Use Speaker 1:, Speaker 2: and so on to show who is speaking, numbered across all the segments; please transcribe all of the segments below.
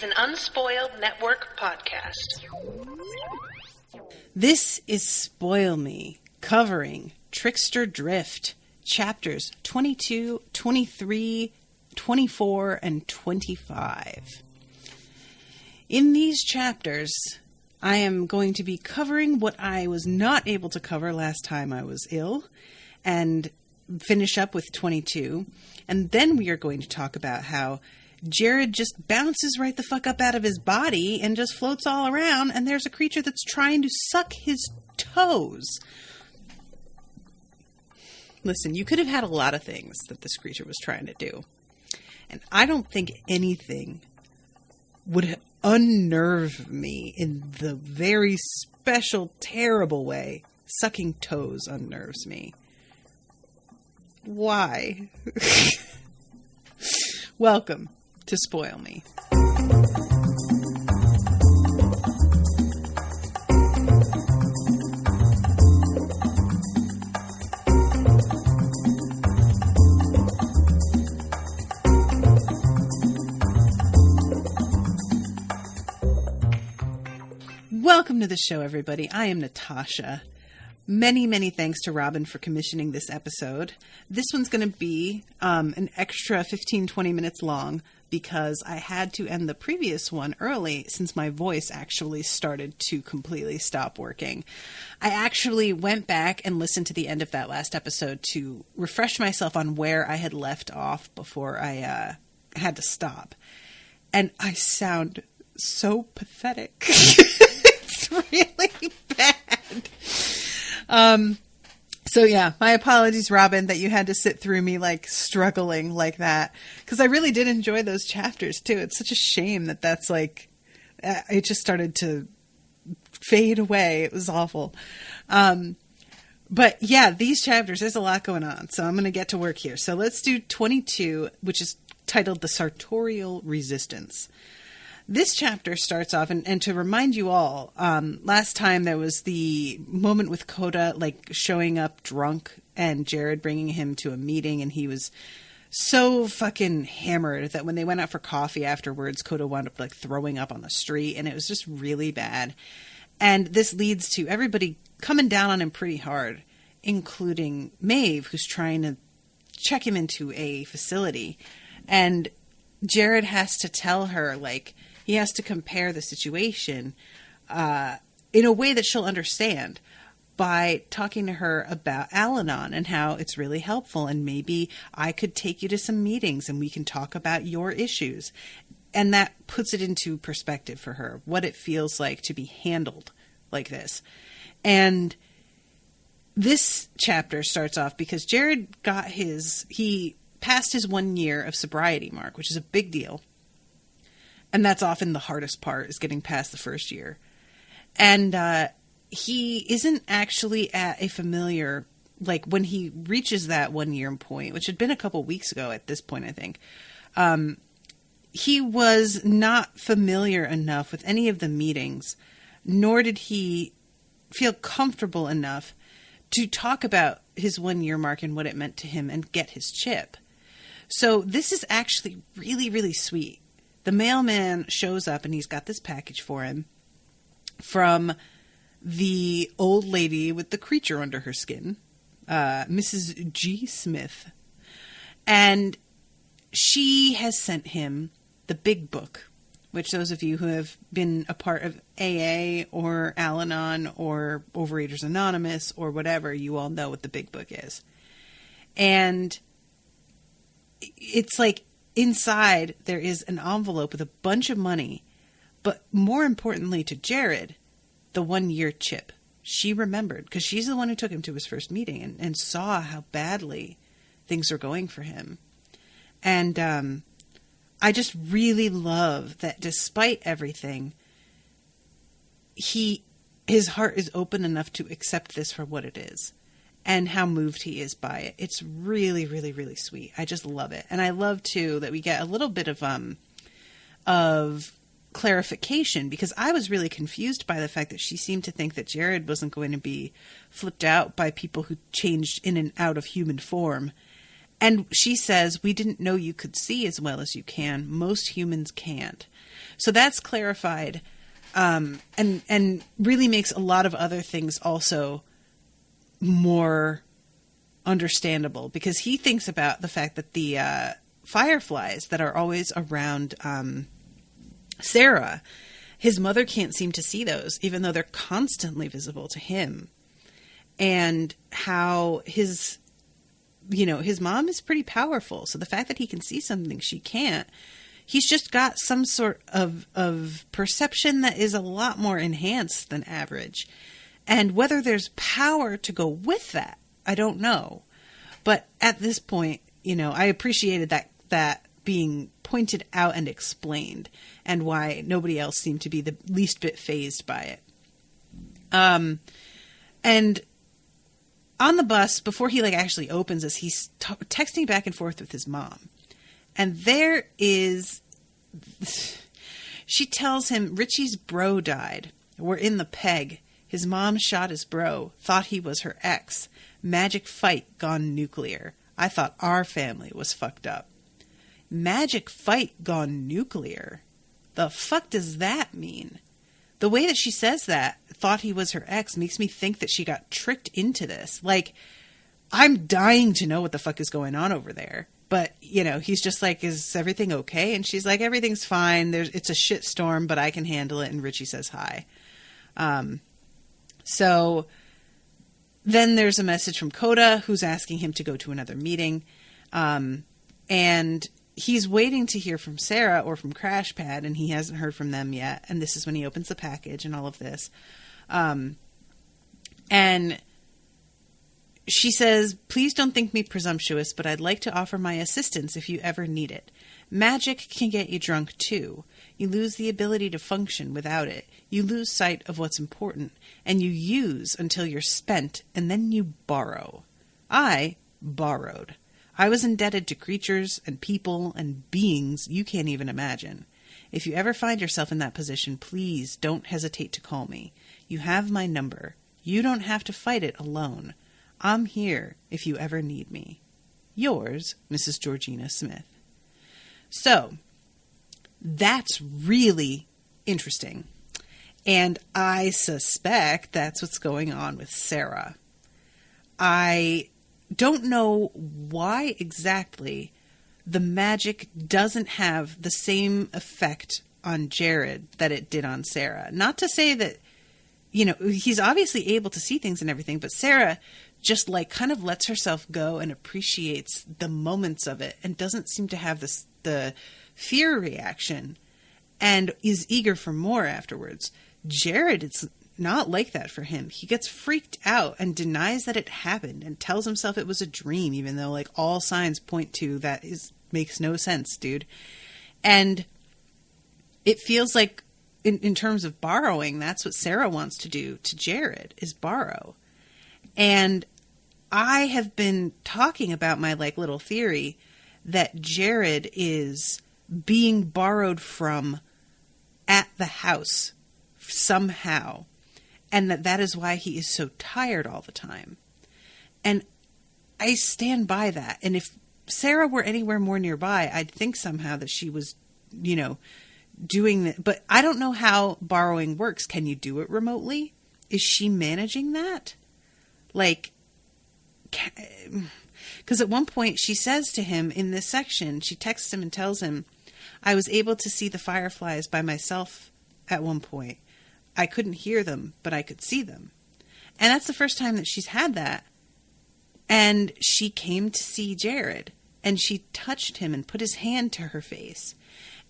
Speaker 1: an Unspoiled Network podcast.
Speaker 2: This is Spoil Me, covering Trickster Drift, chapters 22, 23, 24, and 25. In these chapters, I am going to be covering what I was not able to cover last time I was ill, and finish up with 22. And then we are going to talk about how Jared just bounces right the fuck up out of his body and just floats all around, and there's a creature that's trying to suck his toes. Listen, you could have had a lot of things that this creature was trying to do. And I don't think anything would unnerve me in the very special, terrible way sucking toes unnerves me. Why? Welcome to Spoil Me. Welcome to the show, everybody. I am Natasha. Many thanks to Robin for commissioning this episode. This one's going to be an extra 15-20 minutes long because I had to end the previous one early since my voice actually started to completely stop working. I actually went back and listened to the end of that last episode to refresh myself on where I had left off before I had to stop. And I sound so pathetic. It's really bad. So yeah, my apologies, Robin, that you had to sit through me like struggling like that. Cause I really did enjoy those chapters too. It's such a shame that that's like, it just started to fade away. It was awful. But yeah, these chapters, there's a lot going on. So I'm going to get to work here. So let's do 22, which is titled The Sartorial Resistance. This chapter starts off, and to remind you all, last time there was the moment with Coda, like, showing up drunk, and Jared bringing him to a meeting, and he was so fucking hammered that when they went out for coffee afterwards, Coda wound up, like, throwing up on the street, and it was just really bad. And this leads to everybody coming down on him pretty hard, including Maeve, who's trying to check him into a facility. And Jared has to tell her, like, he has to compare the situation in a way that she'll understand by talking to her about Al-Anon and how it's really helpful. And maybe I could take you to some meetings and we can talk about your issues. And that puts it into perspective for her, what it feels like to be handled like this. And this chapter starts off because Jared he passed his 1 year of sobriety mark, which is a big deal. And that's often the hardest part, is getting past the first year. And he isn't actually at a familiar, like when he reaches that 1 year point, which had been a couple weeks ago at this point, I think, he was not familiar enough with any of the meetings, nor did he feel comfortable enough to talk about his 1 year mark and what it meant to him and get his chip. So this is actually really, really sweet. The mailman shows up and he's got this package for him from the old lady with the creature under her skin, Mrs. G. Smith. And she has sent him the big book, which those of you who have been a part of AA or Al-Anon or Overeaters Anonymous or whatever, you all know what the big book is. And it's like, inside, there is an envelope with a bunch of money, but more importantly to Jared, the 1 year chip. She remembered, because she's the one who took him to his first meeting and saw how badly things are going for him. And I just really love that despite everything, his heart is open enough to accept this for what it is. And how moved he is by it. It's really, really, really sweet. I just love it. And I love, too, that we get a little bit of clarification, because I was really confused by the fact that she seemed to think that Jared wasn't going to be flipped out by people who changed in and out of human form. And she says, we didn't know you could see as well as you can. Most humans can't. So that's clarified, and really makes a lot of other things also more understandable, because he thinks about the fact that the fireflies that are always around Sarah, his mother can't seem to see those, even though they're constantly visible to him. And how his mom is pretty powerful. So the fact that he can see something she can't, he's just got some sort of perception that is a lot more enhanced than average. And whether there's power to go with that, I don't know. But at this point, I appreciated that being pointed out and explained, and why nobody else seemed to be the least bit fazed by it. And on the bus, before he actually opens this, he's texting back and forth with his mom. And there is, she tells him, Richie's bro died. We're in the peg. His mom shot his bro, thought he was her ex. Magic fight gone nuclear. I thought our family was fucked up. Magic fight gone nuclear? The fuck does that mean? The way that she says that, thought he was her ex, makes me think that she got tricked into this. I'm dying to know what the fuck is going on over there. But, he's just like, is everything okay? And she's like, everything's fine. It's a shit storm, but I can handle it. And Richie says hi. So then there's a message from Coda, who's asking him to go to another meeting. And he's waiting to hear from Sarah or from Crash Pad, and he hasn't heard from them yet. And this is when he opens the package and all of this. And she says, please don't think me presumptuous, but I'd like to offer my assistance if you ever need it. Magic can get you drunk too. You lose the ability to function without it. You lose sight of what's important, and you use until you're spent, and then you borrow. I borrowed. I was indebted to creatures and people and beings you can't even imagine. If you ever find yourself in that position, please don't hesitate to call me. You have my number. You don't have to fight it alone. I'm here if you ever need me. Yours, Mrs. Georgina Smith. So, that's really interesting. And I suspect that's what's going on with Sarah. I don't know why exactly the magic doesn't have the same effect on Jared that it did on Sarah. Not to say that, he's obviously able to see things and everything, but Sarah just kind of lets herself go and appreciates the moments of it and doesn't seem to have the fear reaction and is eager for more afterwards. Jared, it's not like that for him. He gets freaked out and denies that it happened and tells himself it was a dream, even though all signs point to that makes no sense, dude. And it feels like in terms of borrowing, that's what Sarah wants to do to Jared, is borrow. And I have been talking about my little theory that Jared is being borrowed from at the house somehow, and that is why he is so tired all the time. And I stand by that. And if Sarah were anywhere more nearby, I'd think somehow that she was, doing that. But I don't know how borrowing works. Can you do it remotely? Is she managing that? Because at one point she says to him in this section, she texts him and tells him, I was able to see the fireflies by myself at one point. I couldn't hear them, but I could see them. And that's the first time that she's had that. And she came to see Jared, and she touched him and put his hand to her face.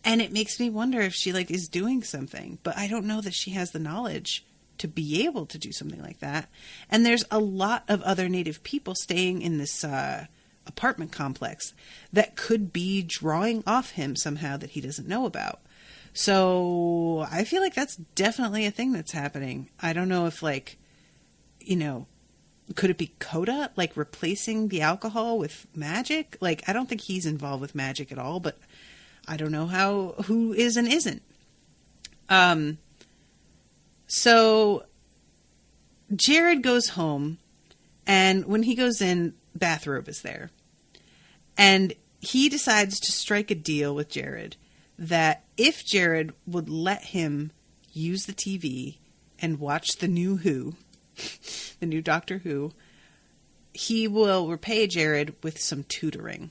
Speaker 2: And it makes me wonder if she is doing something, but I don't know that she has the knowledge to be able to do something like that. And there's a lot of other Native people staying in this apartment complex that could be drawing off him somehow that he doesn't know about. So I feel like that's definitely a thing that's happening. I don't know if could it be Coda, replacing the alcohol with magic? I don't think he's involved with magic at all, but I don't know who is and isn't. So Jared goes home, and when he goes in, bathrobe is there. And he decides to strike a deal with Jared that if Jared would let him use the TV and watch the new Who, the new Doctor Who, he will repay Jared with some tutoring.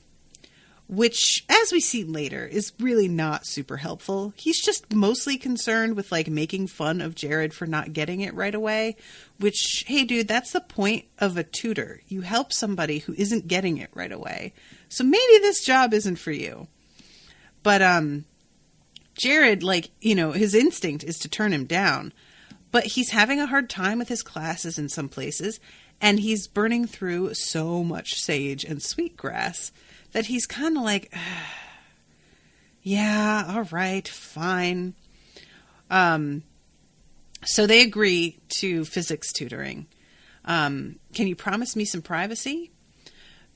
Speaker 2: Which, as we see later, is really not super helpful. He's just mostly concerned with, like, making fun of Jared for not getting it right away. Which, hey, dude, that's the point of a tutor. You help somebody who isn't getting it right away. So maybe this job isn't for you. But, Jared, like, you know, his instinct is to turn him down. But he's having a hard time with his classes in some places. And he's burning through so much sage and sweetgrass that he's kind of like, yeah, all right, fine. So they agree to physics tutoring. Can you promise me some privacy?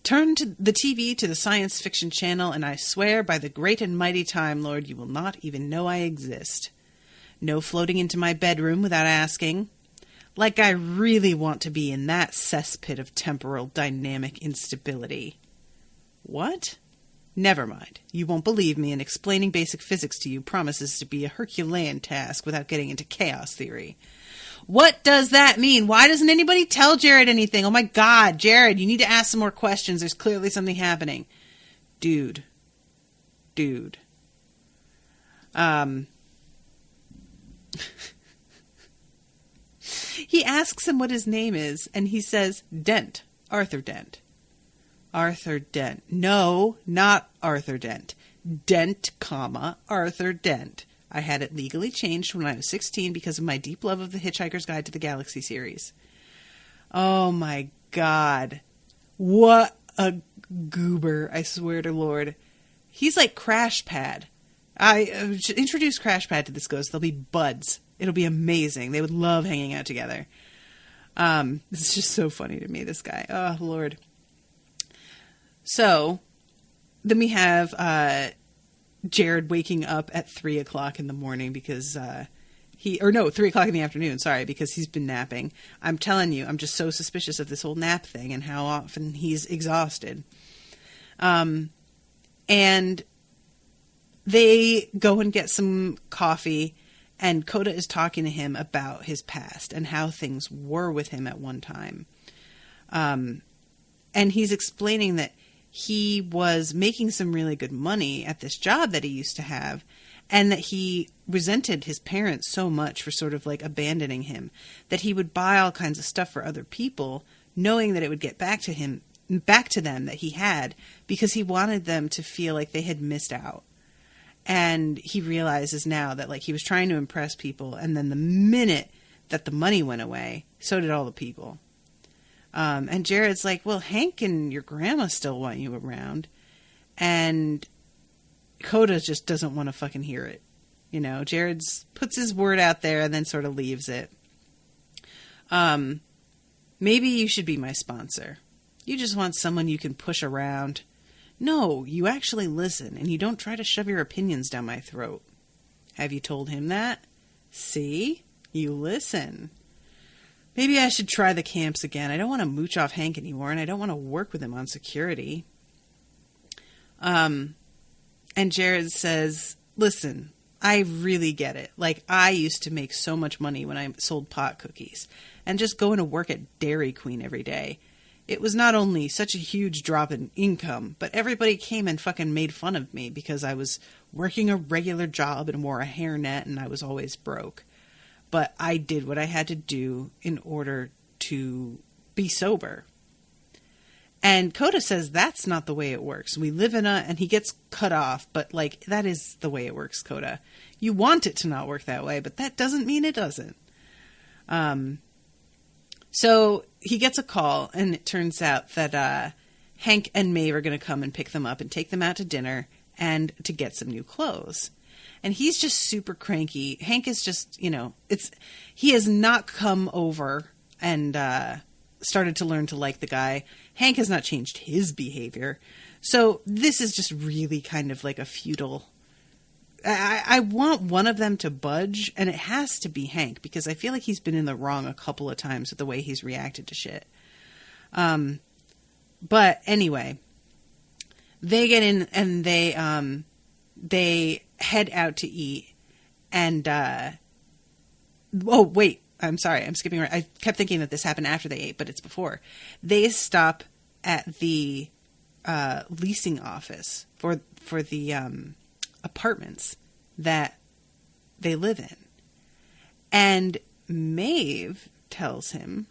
Speaker 2: Turn to the TV to the science fiction channel, and I swear by the great and mighty Time Lord, you will not even know I exist. No floating into my bedroom without asking. Like I really want to be in that cesspit of temporal dynamic instability. What? Never mind. You won't believe me, and explaining basic physics to you promises to be a Herculean task without getting into chaos theory. What does that mean? Why doesn't anybody tell Jared anything? Oh my God, Jared, you need to ask some more questions. There's clearly something happening. Dude. He asks him what his name is, and he says, Dent. Arthur Dent. Arthur Dent. No, not Arthur Dent. Dent, comma, Arthur Dent. I had it legally changed when I was 16 because of my deep love of the Hitchhiker's Guide to the Galaxy series. Oh my God. What a goober, I swear to Lord. He's like Crash Pad. I should introduce Crash Pad to this ghost. They'll be buds. It'll be amazing. They would love hanging out together. It's just so funny to me, this guy. Oh, Lord. So, then we have Jared waking up at 3 o'clock in the morning because 3 o'clock in the afternoon, sorry, because he's been napping. I'm telling you, I'm just so suspicious of this whole nap thing and how often he's exhausted. And they go and get some coffee, and Coda is talking to him about his past and how things were with him at one time. And he's explaining that he was making some really good money at this job that he used to have, and that he resented his parents so much for sort of like abandoning him, that he would buy all kinds of stuff for other people, knowing that it would get back to them that he had, because he wanted them to feel like they had missed out. And he realizes now that, like, he was trying to impress people, and then the minute that the money went away, so did all the people. And Jared's like, well, Hank and your grandma still want you around. And Coda just doesn't want to fucking hear it. You know, Jared puts his word out there and then sort of leaves it. Maybe you should be my sponsor. You just want someone you can push around. No, you actually listen, and you don't try to shove your opinions down my throat. Have you told him that? See? You listen. Maybe I should try the camps again. I don't want to mooch off Hank anymore, and I don't want to work with him on security. And Jared says, listen, I really get it. Like, I used to make so much money when I sold pot cookies, and just going to work at Dairy Queen every day. It was not only such a huge drop in income, but everybody came and fucking made fun of me because I was working a regular job and wore a hairnet and I was always broke. But I did what I had to do in order to be sober. And Coda says that's not the way it works. We live in and he gets cut off, but like, that is the way it works, Coda. You want it to not work that way, but that doesn't mean it doesn't. So he gets a call, and it turns out that Hank and Maeve are going to come and pick them up and take them out to dinner and to get some new clothes. And he's just super cranky. Hank is just, you know, he has not come over and started to learn to like the guy. Hank has not changed his behavior. So this is just really kind of like a futile. I want one of them to budge, and it has to be Hank, because I feel like he's been in the wrong a couple of times with the way he's reacted to shit. But anyway, They get in and they head out to eat. And, oh, wait, I'm sorry. I'm skipping right. I kept thinking that this happened after they ate, but it's before. They stop at the leasing office for the apartments that they live in. And Maeve tells him,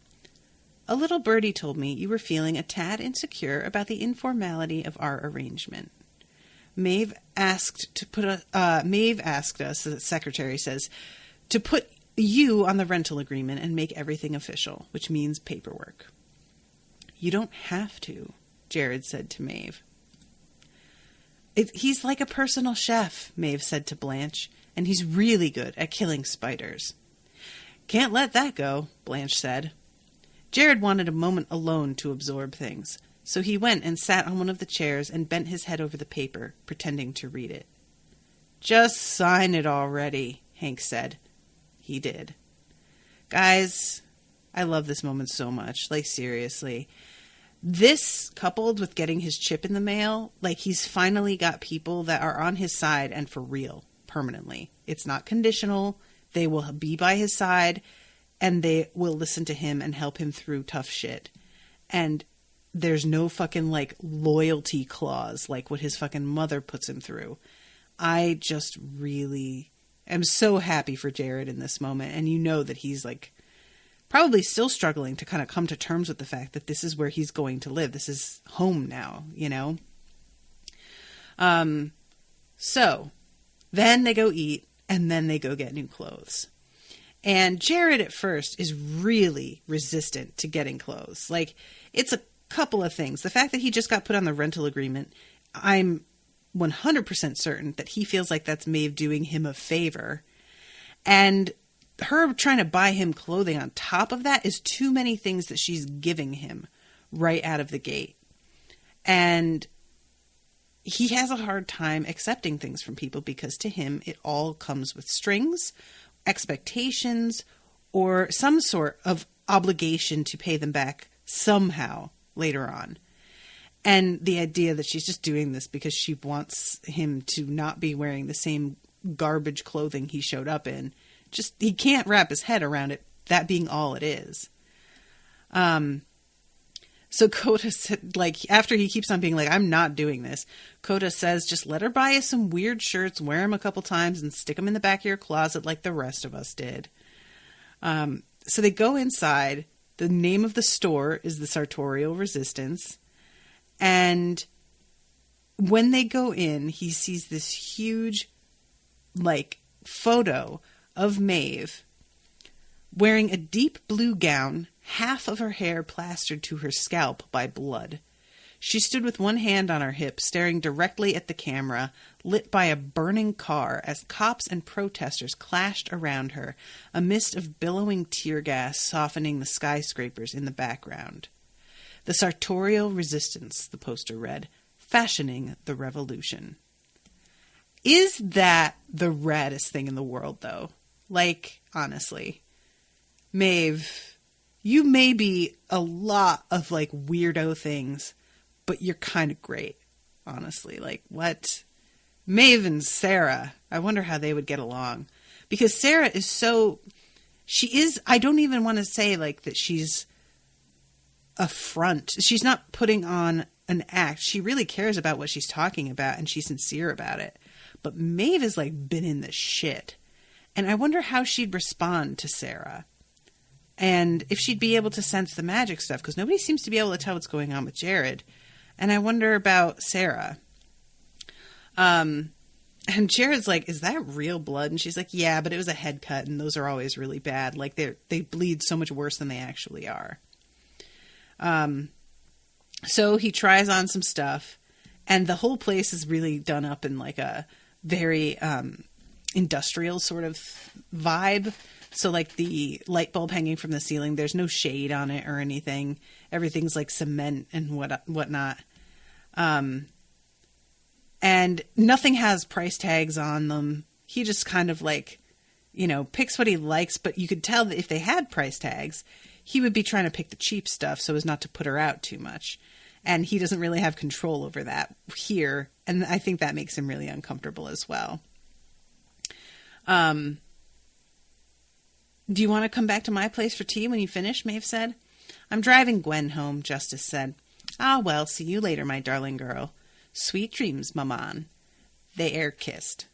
Speaker 2: "A little birdie told me you were feeling a tad insecure about the informality of our arrangement. Maeve asked us, the secretary says, to put you on the rental agreement and make everything official, which means paperwork." "You don't have to," Jared said to Maeve. He's like a personal chef," Maeve said to Blanche, "and he's really good at killing spiders." "Can't let that go," Blanche said. Jared wanted a moment alone to absorb things, so he went and sat on one of the chairs and bent his head over the paper, pretending to read it. "Just sign it already," Hank said. He did. Guys, I love this moment so much. Like, seriously. This, coupled with getting his chip in the mail, like, he's finally got people that are on his side and for real, permanently. It's not conditional. They will be by his side, and they will listen to him and help him through tough shit. And there's no fucking, like, loyalty clause like what his fucking mother puts him through. I just really am so happy for Jared in this moment. And you know that he's, like, probably still struggling to kind of come to terms with the fact that this is where he's going to live. This is home now, you know? So then they go eat, and then they go get new clothes. And Jared at first is really resistant to getting clothes. Like, it's a couple of things. The fact that he just got put on the rental agreement, I'm 100% certain that he feels like that's Maeve doing him a favor. And her trying to buy him clothing on top of that is too many things that she's giving him right out of the gate. And he has a hard time accepting things from people because to him it all comes with strings, expectations, or some sort of obligation to pay them back somehow later on. And the idea that she's just doing this because she wants him to not be wearing the same garbage clothing he showed up in, just, he can't wrap his head around it, that being all it is. So Coda said, like, after he keeps on being like, "I'm not doing this," Coda says, "Just let her buy you some weird shirts, wear them a couple times, and stick them in the back of your closet like the rest of us did." So they go inside. The name of the store is the Sartorial Resistance. And when they go in, he sees this huge, like, photo of Maeve wearing a deep blue gown, half of her hair plastered to her scalp by blood. She stood with one hand on her hip, staring directly at the camera, lit by a burning car as cops and protesters clashed around her, a mist of billowing tear gas softening the skyscrapers in the background. "The Sartorial Resistance," the poster read, "fashioning the revolution." Is that the raddest thing in the world, though? Like, honestly. Maeve, you may be a lot of, like, weirdo things, but you're kind of great, honestly. Like, what? Maeve and Sarah, I wonder how they would get along. Because Sarah is so... I don't even want to say, like, that she's a front. She's not putting on an act. She really cares about what she's talking about, and she's sincere about it. But Maeve has, like, been in the shit. And I wonder how she'd respond to Sarah. And if she'd be able to sense the magic stuff, because nobody seems to be able to tell what's going on with Jared. And I wonder about Sarah. And Jared's like, "Is that real blood?" And she's like, "Yeah, but it was a head cut, and those are always really bad. Like, they bleed so much worse than they actually are." So he tries on some stuff, and the whole place is really done up in, like, a very industrial sort of vibe. So, like, the light bulb hanging from the ceiling, there's no shade on it or anything. Everything's like cement and whatnot. And nothing has price tags on them. He just kind of, like, you know, picks what he likes, but you could tell that if they had price tags, he would be trying to pick the cheap stuff so as not to put her out too much. and he doesn't really have control over that here. And I think that makes him really uncomfortable as well. Do you want to come back to my place for tea when you finish? Maeve said. I'm driving Gwen home, Justice said. Ah, well, see you later, my darling girl. Sweet dreams, maman. They air kissed.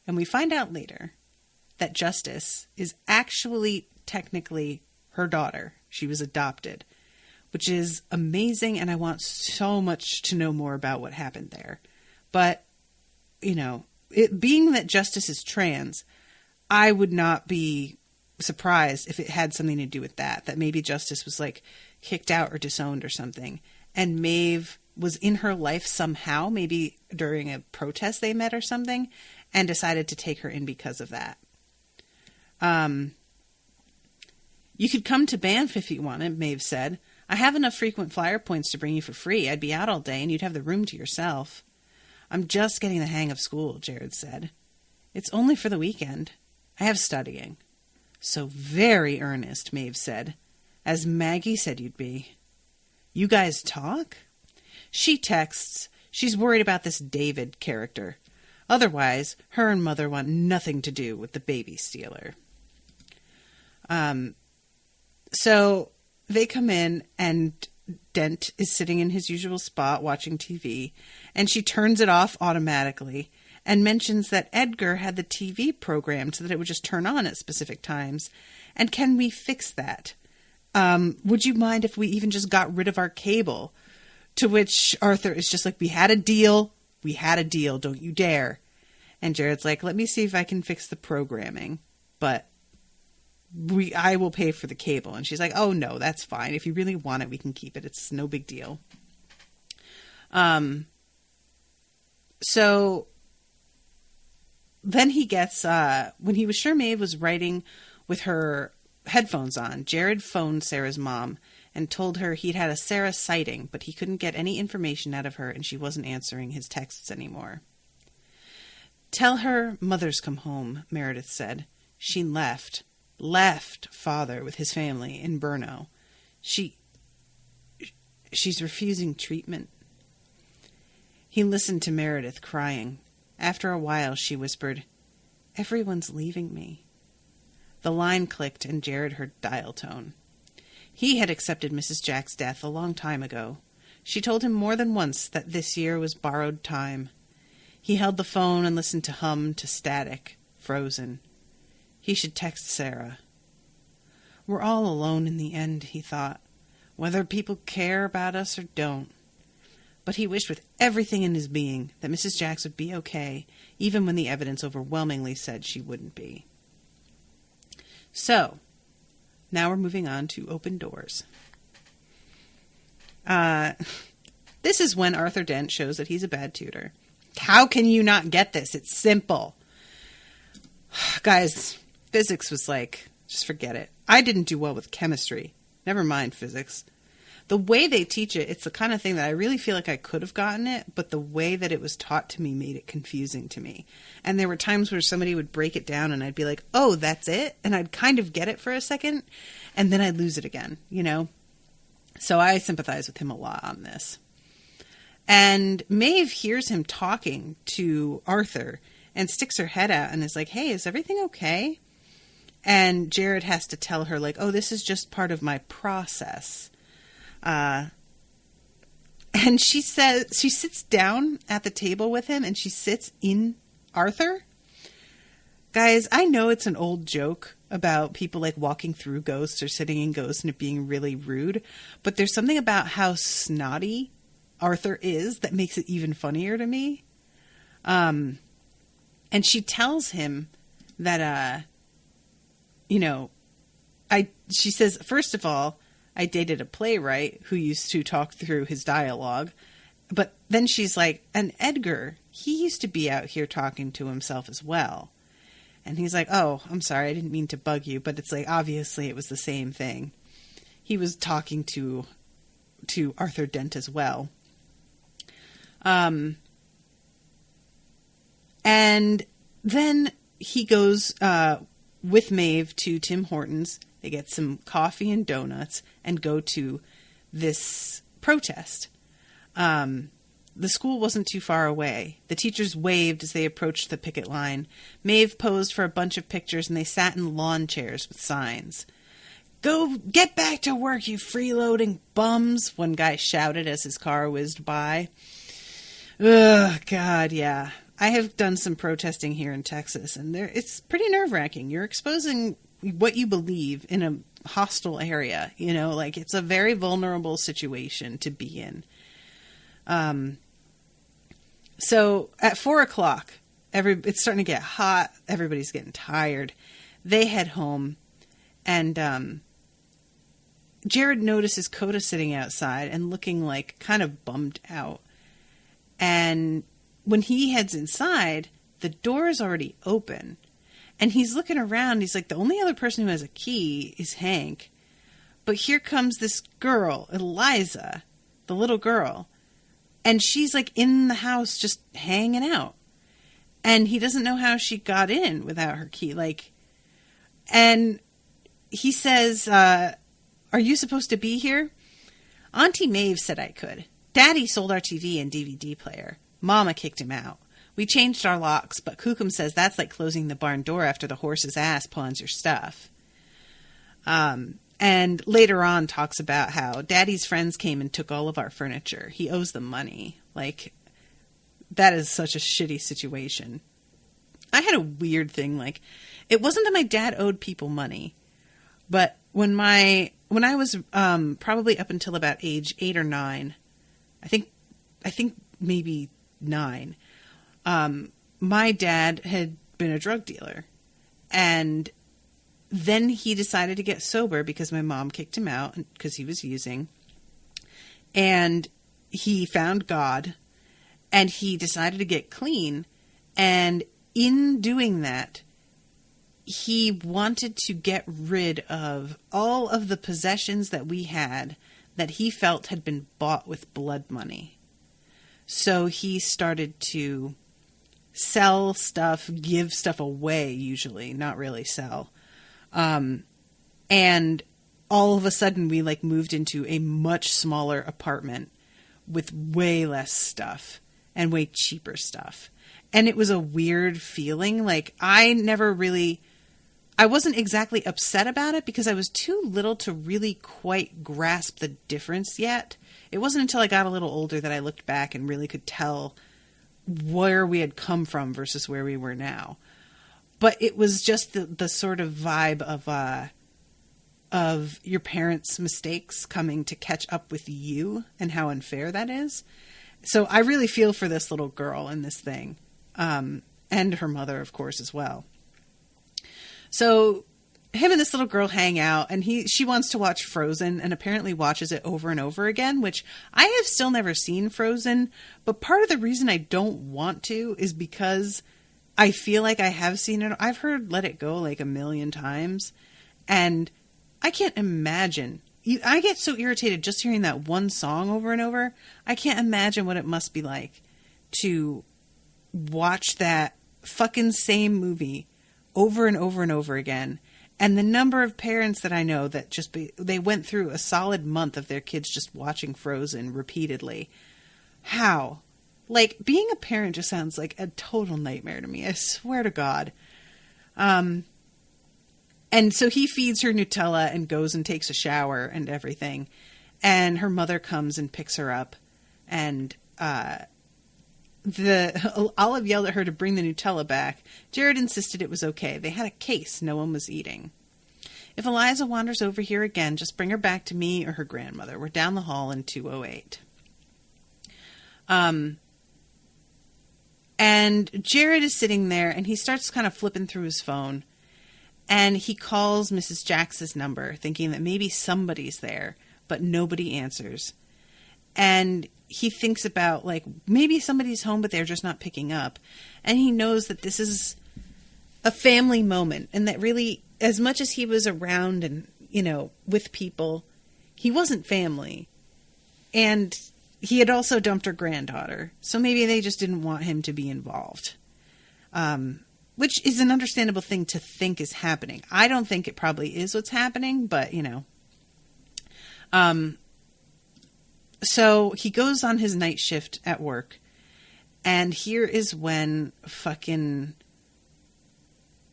Speaker 2: And we find out later that Justice is actually technically her daughter. She was adopted, which is amazing, and I want so much to know more about what happened there. But, you know, it being that Justice is trans, I would not be surprised if it had something to do with that maybe Justice was like kicked out or disowned or something, and Maeve was in her life somehow, maybe during a protest they met or something, and decided to take her in because of that. You could come to Banff if you wanted, Maeve said. I have enough frequent flyer points to bring you for free. I'd be out all day and you'd have the room to yourself. I'm just getting the hang of school, Jared said. It's only for the weekend. I have studying. So very earnest, Maeve said. As Maggie said you'd be. You guys talk? She texts. She's worried about this David character. Otherwise, her and Mother want nothing to do with the baby stealer. So they come in and Dent is sitting in his usual spot watching TV, and she turns it off automatically and mentions that Edgar had the TV programmed so that it would just turn on at specific times. And can we fix that? Would you mind if we even just got rid of our cable? To which Arthur is just like, we had a deal, don't you dare. And Jared's like, let me see if I can fix the programming, but I will pay for the cable. And she's like, oh no, that's fine. If you really want it, we can keep it. It's no big deal. So then he gets, when he was sure Maeve was writing with her headphones on, Jared phoned Sarah's mom and told her he'd had a Sarah sighting, but he couldn't get any information out of her and she wasn't answering his texts anymore. Tell her Mother's come home, Meredith said. She left Father with his family in Brno. She's refusing treatment. He listened to Meredith crying. After a while, she whispered, Everyone's leaving me. The line clicked and Jared heard dial tone. He had accepted Mrs. Jack's death a long time ago. She told him more than once that this year was borrowed time. He held the phone and listened to hum, to static, frozen. He should text Sarah. We're all alone in the end, he thought, whether people care about us or don't. But he wished with everything in his being that Mrs. Jacks would be okay, even when the evidence overwhelmingly said she wouldn't be. So, now we're moving on to Open Doors. This is when Arthur Dent shows that he's a bad tutor. How can you not get this? It's simple. Guys, physics was like, just forget it. I didn't do well with chemistry. Never mind physics. The way they teach it, it's the kind of thing that I really feel like I could have gotten it, but the way that it was taught to me made it confusing to me. And there were times where somebody would break it down and I'd be like, oh, that's it? And I'd kind of get it for a second, and then I'd lose it again, you know? So I sympathize with him a lot on this. And Maeve hears him talking to Arthur and sticks her head out and is like, hey, is everything okay? And Jared has to tell her, like, oh, this is just part of my process. And she says, she sits down at the table with him and she sits in Arthur. Guys, I know it's an old joke about people like walking through ghosts or sitting in ghosts and it being really rude, but there's something about how snotty Arthur is that makes it even funnier to me. And she tells him that, she says, first of all, I dated a playwright who used to talk through his dialogue. But then she's like, and Edgar, he used to be out here talking to himself as well. And he's like, oh, I'm sorry, I didn't mean to bug you. But it's like, obviously it was the same thing. He was talking to Arthur Dent as well. And then he goes with Maeve to Tim Hortons. They get some coffee and donuts and go to this protest. The school wasn't too far away. The teachers waved as they approached the picket line. Maeve posed for a bunch of pictures, and they sat in lawn chairs with signs. "Go get back to work, you freeloading bums," one guy shouted as his car whizzed by. Ugh, God, yeah. I have done some protesting here in Texas, and it's pretty nerve-wracking. You're exposing what you believe in a hostile area. Like, it's a very vulnerable situation to be in. So at 4:00, it's starting to get hot. Everybody's getting tired. They head home, and Jared notices Coda sitting outside and looking like kind of bummed out. And when he heads inside, the door is already open, and he's looking around. He's like, the only other person who has a key is Hank. But here comes this girl, Eliza, the little girl. And she's like in the house just hanging out. And he doesn't know how she got in without her key. And he says, "Are you supposed to be here?" "Auntie Maeve said I could. Daddy sold our TV and DVD player. Mama kicked him out. We changed our locks, but Kookum says that's like closing the barn door after the horse's ass pawns your stuff." And later on talks about how Daddy's friends came and took all of our furniture. He owes them money. Like, that is such a shitty situation. I had a weird thing. It wasn't that my dad owed people money, but when I was probably up until about age 8 or 9, I think maybe 9, my dad had been a drug dealer, and then he decided to get sober because my mom kicked him out because he was using. And he found God, and he decided to get clean. And in doing that, he wanted to get rid of all of the possessions that we had that he felt had been bought with blood money. So he started to sell stuff, give stuff away, usually, not really sell. And all of a sudden we moved into a much smaller apartment with way less stuff and way cheaper stuff. And it was a weird feeling. I wasn't exactly upset about it because I was too little to really quite grasp the difference yet. It wasn't until I got a little older that I looked back and really could tell where we had come from versus where we were now. But it was just the sort of vibe of your parents' mistakes coming to catch up with you and how unfair that is. So I really feel for this little girl in this thing, and her mother, of course, as well. So him and this little girl hang out, and she wants to watch Frozen, and apparently watches it over and over again, which I have still never seen Frozen. But part of the reason I don't want to is because I feel like I have seen it. I've heard Let It Go a million times, and I can't imagine. I get so irritated just hearing that one song over and over. I can't imagine what it must be like to watch that fucking same movie over and over and over again. And the number of parents that I know that they went through a solid month of their kids just watching Frozen repeatedly. How? Being a parent just sounds like a total nightmare to me. I swear to God. And so he feeds her Nutella and goes and takes a shower and everything. And her mother comes and picks her up. And Olive yelled at her to bring the Nutella back. Jared insisted it was okay. They had a case no one was eating. "If Eliza wanders over here again, just bring her back to me or her grandmother. We're down the hall in 208. And Jared is sitting there, and he starts kind of flipping through his phone. And he calls Mrs. Jax's number, thinking that maybe somebody's there, but nobody answers. And he thinks about, maybe somebody's home, but they're just not picking up. And he knows that this is a family moment, and that really, as much as he was around and, with people, he wasn't family. And he had also dumped her granddaughter, so maybe they just didn't want him to be involved. Which is an understandable thing to think is happening. I don't think it probably is what's happening, but, So he goes on his night shift at work, and here is when fucking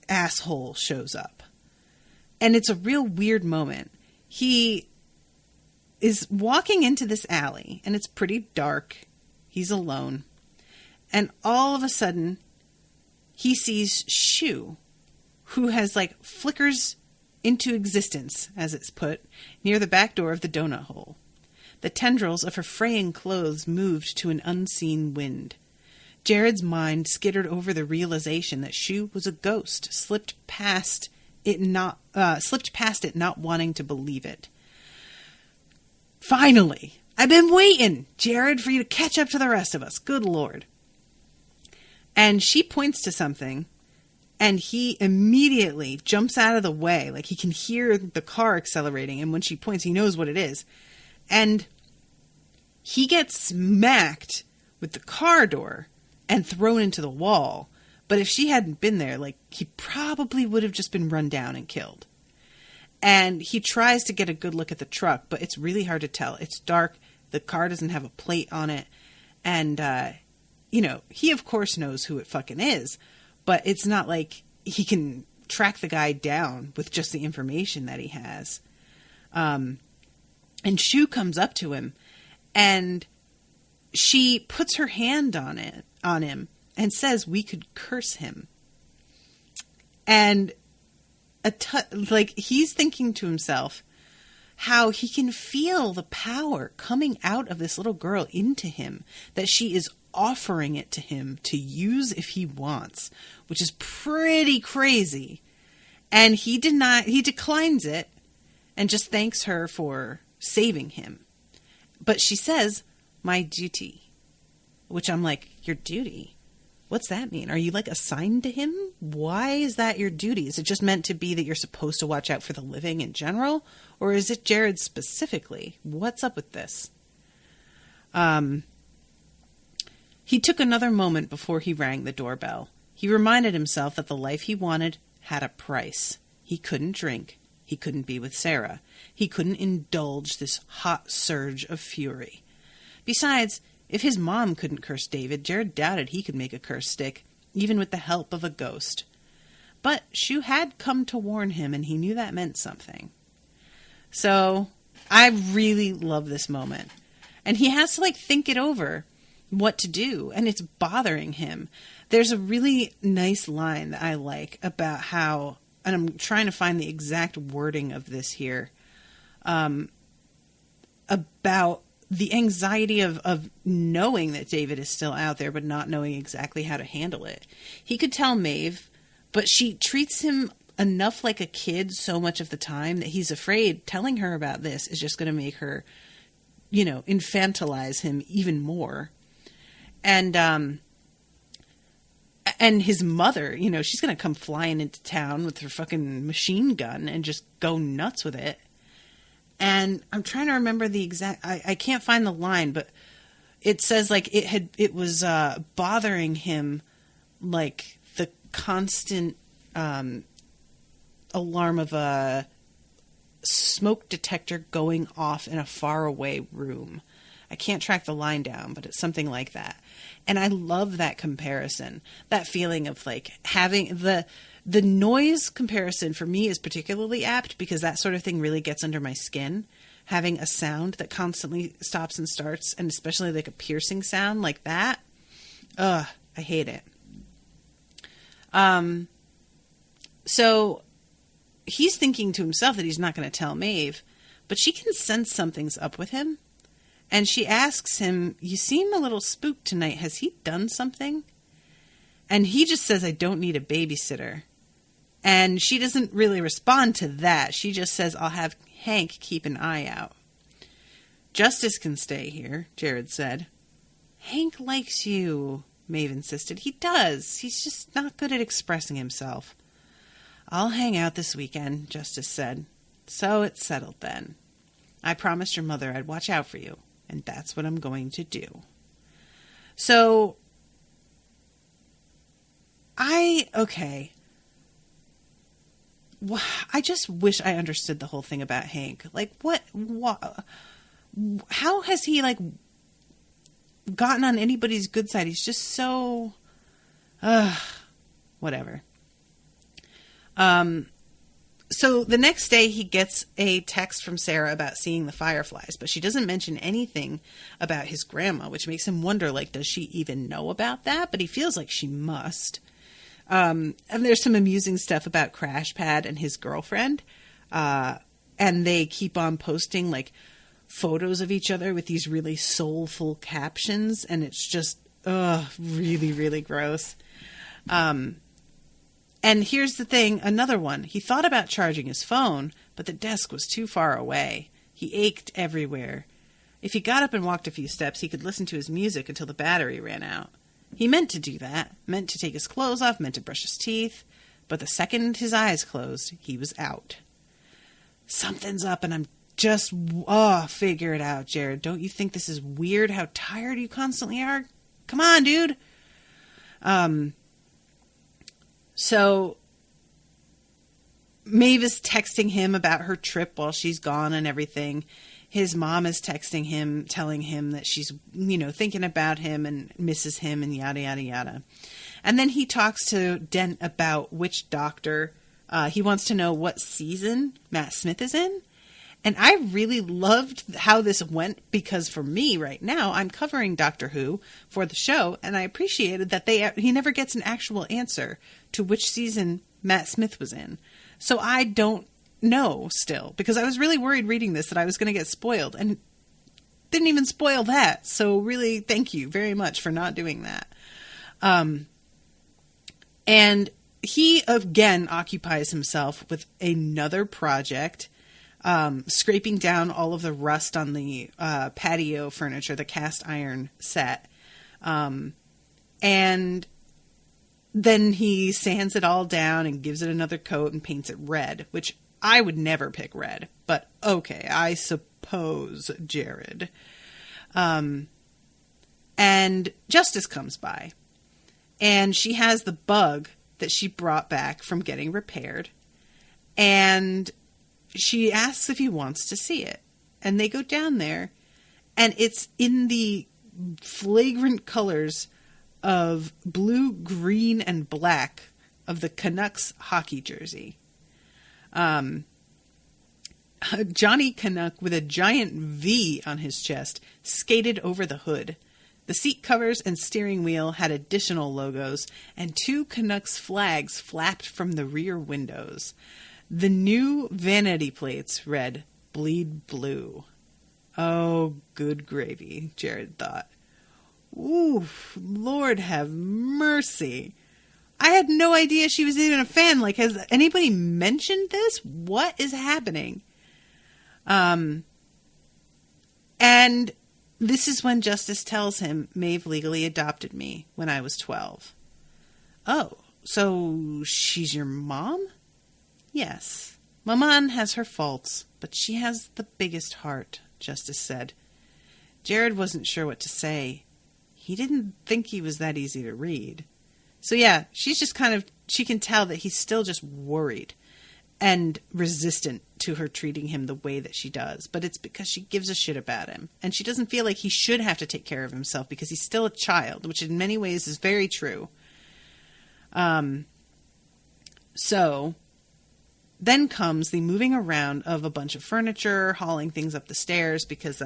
Speaker 2: asshole shows up. And it's a real weird moment. He is walking into this alley, and it's pretty dark. He's alone. And all of a sudden, he sees Shu, who has like flickers into existence, as it's put, near the back door of the donut hole. The tendrils of her fraying clothes moved to an unseen wind. Jared's mind skittered over the realization that Shu was a ghost, slipped past it not wanting to believe it. Finally! I've been waiting, Jared, for you to catch up to the rest of us. Good Lord. And she points to something, and he immediately jumps out of the way. Like, he can hear the car accelerating, and when she points, he knows what it is. And he gets smacked with the car door and thrown into the wall. But if she hadn't been there, like, he probably would have just been run down and killed. And he tries to get a good look at the truck, but it's really hard to tell. It's dark. The car doesn't have a plate on it. And, he of course knows who it fucking is. But it's not like he can track the guy down with just the information that he has. And Shu comes up to him, and she puts her hand on him and says we could curse him. And he's thinking to himself how he can feel the power coming out of this little girl into him, that she is offering it to him to use if he wants, which is pretty crazy. And he declines it and just thanks her for saving him. But she says, my duty, which I'm like, your duty? What's that mean? Are you like assigned to him? Why is that your duty? Is it just meant to be that you're supposed to watch out for the living in general? Or is it Jared specifically? What's up with this? He took another moment before he rang the doorbell. He reminded himself that the life he wanted had a price. He couldn't drink. He couldn't be with Sarah. He couldn't indulge this hot surge of fury. Besides, if his mom couldn't curse David, Jared doubted he could make a curse stick, even with the help of a ghost. But Shu had come to warn him, and he knew that meant something. So, I really love this moment. And he has to, think it over, what to do, and it's bothering him. There's a really nice line that I like about how, and I'm trying to find the exact wording of this here, about the anxiety of knowing that David is still out there, but not knowing exactly how to handle it. He could tell Maeve, but she treats him enough like a kid so much of the time that he's afraid telling her about this is just going to make her, infantilize him even more. And his mother, she's going to come flying into town with her fucking machine gun and just go nuts with it. And I'm trying to remember the exact, I can't find the line, but it says it was bothering him, like the constant alarm of a smoke detector going off in a faraway room. I can't track the line down, but it's something like that. And I love that comparison, that feeling of having the noise comparison for me is particularly apt because that sort of thing really gets under my skin. Having a sound that constantly stops and starts, and especially a piercing sound like that. I hate it. So he's thinking to himself that he's not going to tell Maeve, but she can sense something's up with him. And she asks him, you seem a little spooked tonight. Has he done something? And he just says, I don't need a babysitter. And she doesn't really respond to that. She just says, I'll have Hank keep an eye out. Justice can stay here, Jared said. Hank likes you, Maeve insisted. He does. He's just not good at expressing himself. I'll hang out this weekend, Justice said. So it's settled then. I promised your mother I'd watch out for you. And that's what I'm going to do. So, I just wish I understood the whole thing about Hank. What how has he, like, gotten on anybody's good side? He's just so, whatever. So the next day he gets a text from Sarah about seeing the fireflies, but she doesn't mention anything about his grandma, which makes him wonder, like, does she even know about that? But he feels like she must. And there's some amusing stuff about Crash Pad and his girlfriend. And they keep on posting, like, photos of each other with these really soulful captions. And it's just, really, really gross. And here's the thing, another one. He thought about charging his phone, but the desk was too far away. He ached everywhere. If he got up and walked a few steps, he could listen to his music until the battery ran out. He meant to do that, meant to take his clothes off, meant to brush his teeth, but the second his eyes closed, he was out. Something's up, and I'm just, figure it out, Jared. Don't you think this is weird how tired you constantly are? Come on, dude. So Maeve is texting him about her trip while she's gone and everything. His mom is texting him, telling him that she's, thinking about him and misses him and yada, yada, yada. And then he talks to Dent about which doctor. He wants to know what season Matt Smith is in. And I really loved how this went because for me right now, I'm covering Doctor Who for the show, and I appreciated that he never gets an actual answer to which season Matt Smith was in. So I don't know still, because I was really worried reading this that I was going to get spoiled, and didn't even spoil that. So really, thank you very much for not doing that. And he again occupies himself with another project, scraping down all of the rust on the patio furniture, the cast iron set. And then he sands it all down and gives it another coat and paints it red, which I would never pick red. But okay, I suppose, Jared. And Justice comes by. And she has the bug that she brought back from getting repaired. And she asks if he wants to see it. And they go down there. And it's in the flagrant colors of blue, green, and black of the Canucks hockey jersey. Johnny Canuck, with a giant V on his chest, skated over the hood. The seat covers and steering wheel had additional logos, and 2 Canucks flags flapped from the rear windows. The new vanity plates read, "Bleed Blue." Oh, good gravy, Jared thought. Ooh, Lord have mercy. I had no idea she was even a fan. Like, has anybody mentioned this? What is happening? And this is when Justice tells him Maeve legally adopted me when I was 12. Oh, so she's your mom? Yes. Maman has her faults, but she has the biggest heart, Justice said. Jared wasn't sure what to say. He didn't think he was that easy to read. So yeah, she's just she can tell that he's still just worried and resistant to her treating him the way that she does. But it's because she gives a shit about him. And she doesn't feel like he should have to take care of himself because he's still a child, which in many ways is very true. So then comes the moving around of a bunch of furniture, hauling things up the stairs because,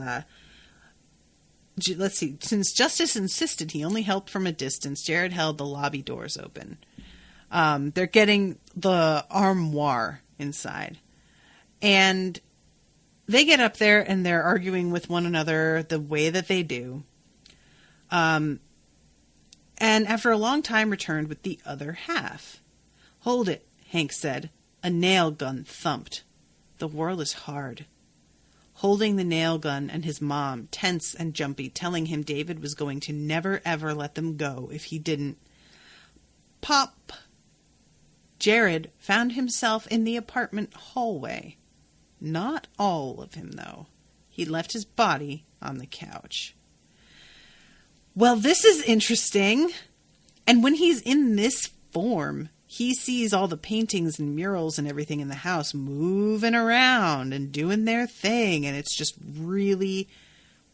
Speaker 2: let's see, since Justice insisted he only helped from a distance, Jared held the lobby doors open. They're getting the armoire inside. And they get up there and they're arguing with one another the way that they do. And after a long time returned with the other half. Hold it, Hank said. A nail gun thumped. The world is hard. Holding the nail gun and his mom, tense and jumpy, telling him David was going to never ever let them go if he didn't. Pop! Jared found himself in the apartment hallway. Not all of him, though. He'd left his body on the couch. Well, this is interesting. And when he's in this form, he sees all the paintings and murals and everything in the house moving around and doing their thing. And it's just really,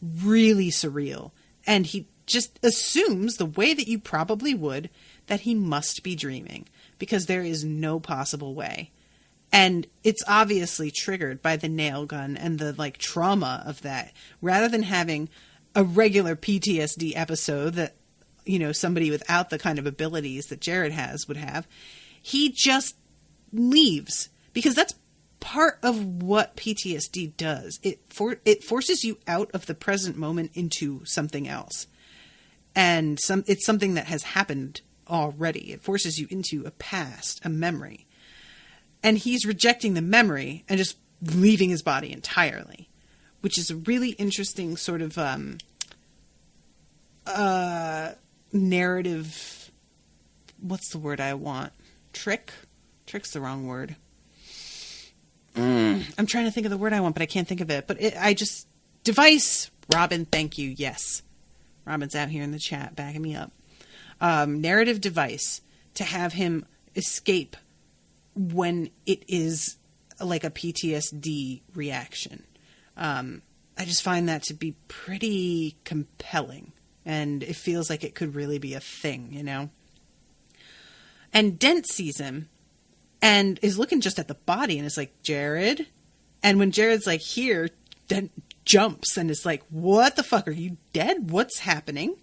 Speaker 2: really surreal. And he just assumes, the way that you probably would, that he must be dreaming, because there is no possible way. And it's obviously triggered by the nail gun and the like trauma of that, rather than having a regular PTSD episode that, you know, somebody without the kind of abilities that Jared has would have. He just leaves, because that's part of what PTSD does. It forces you out of the present moment into something else. And it's something that has happened already. It forces you into a past, a memory. And he's rejecting the memory and just leaving his body entirely, which is a really interesting sort of narrative. What's the word I want? Trick's the wrong word. I'm trying to think of the word I want, but I can't think of it. But device. Robin, thank you. Yes. Robin's out here in the chat backing me up. Narrative device to have him escape when it is like a PTSD reaction. I just find that to be pretty compelling, and it feels like it could really be a thing, you know? And Dent sees him and is looking just at the body and is like, Jared? And when Jared's like, here, Dent jumps and is like, what the fuck? Are you dead? What's happening?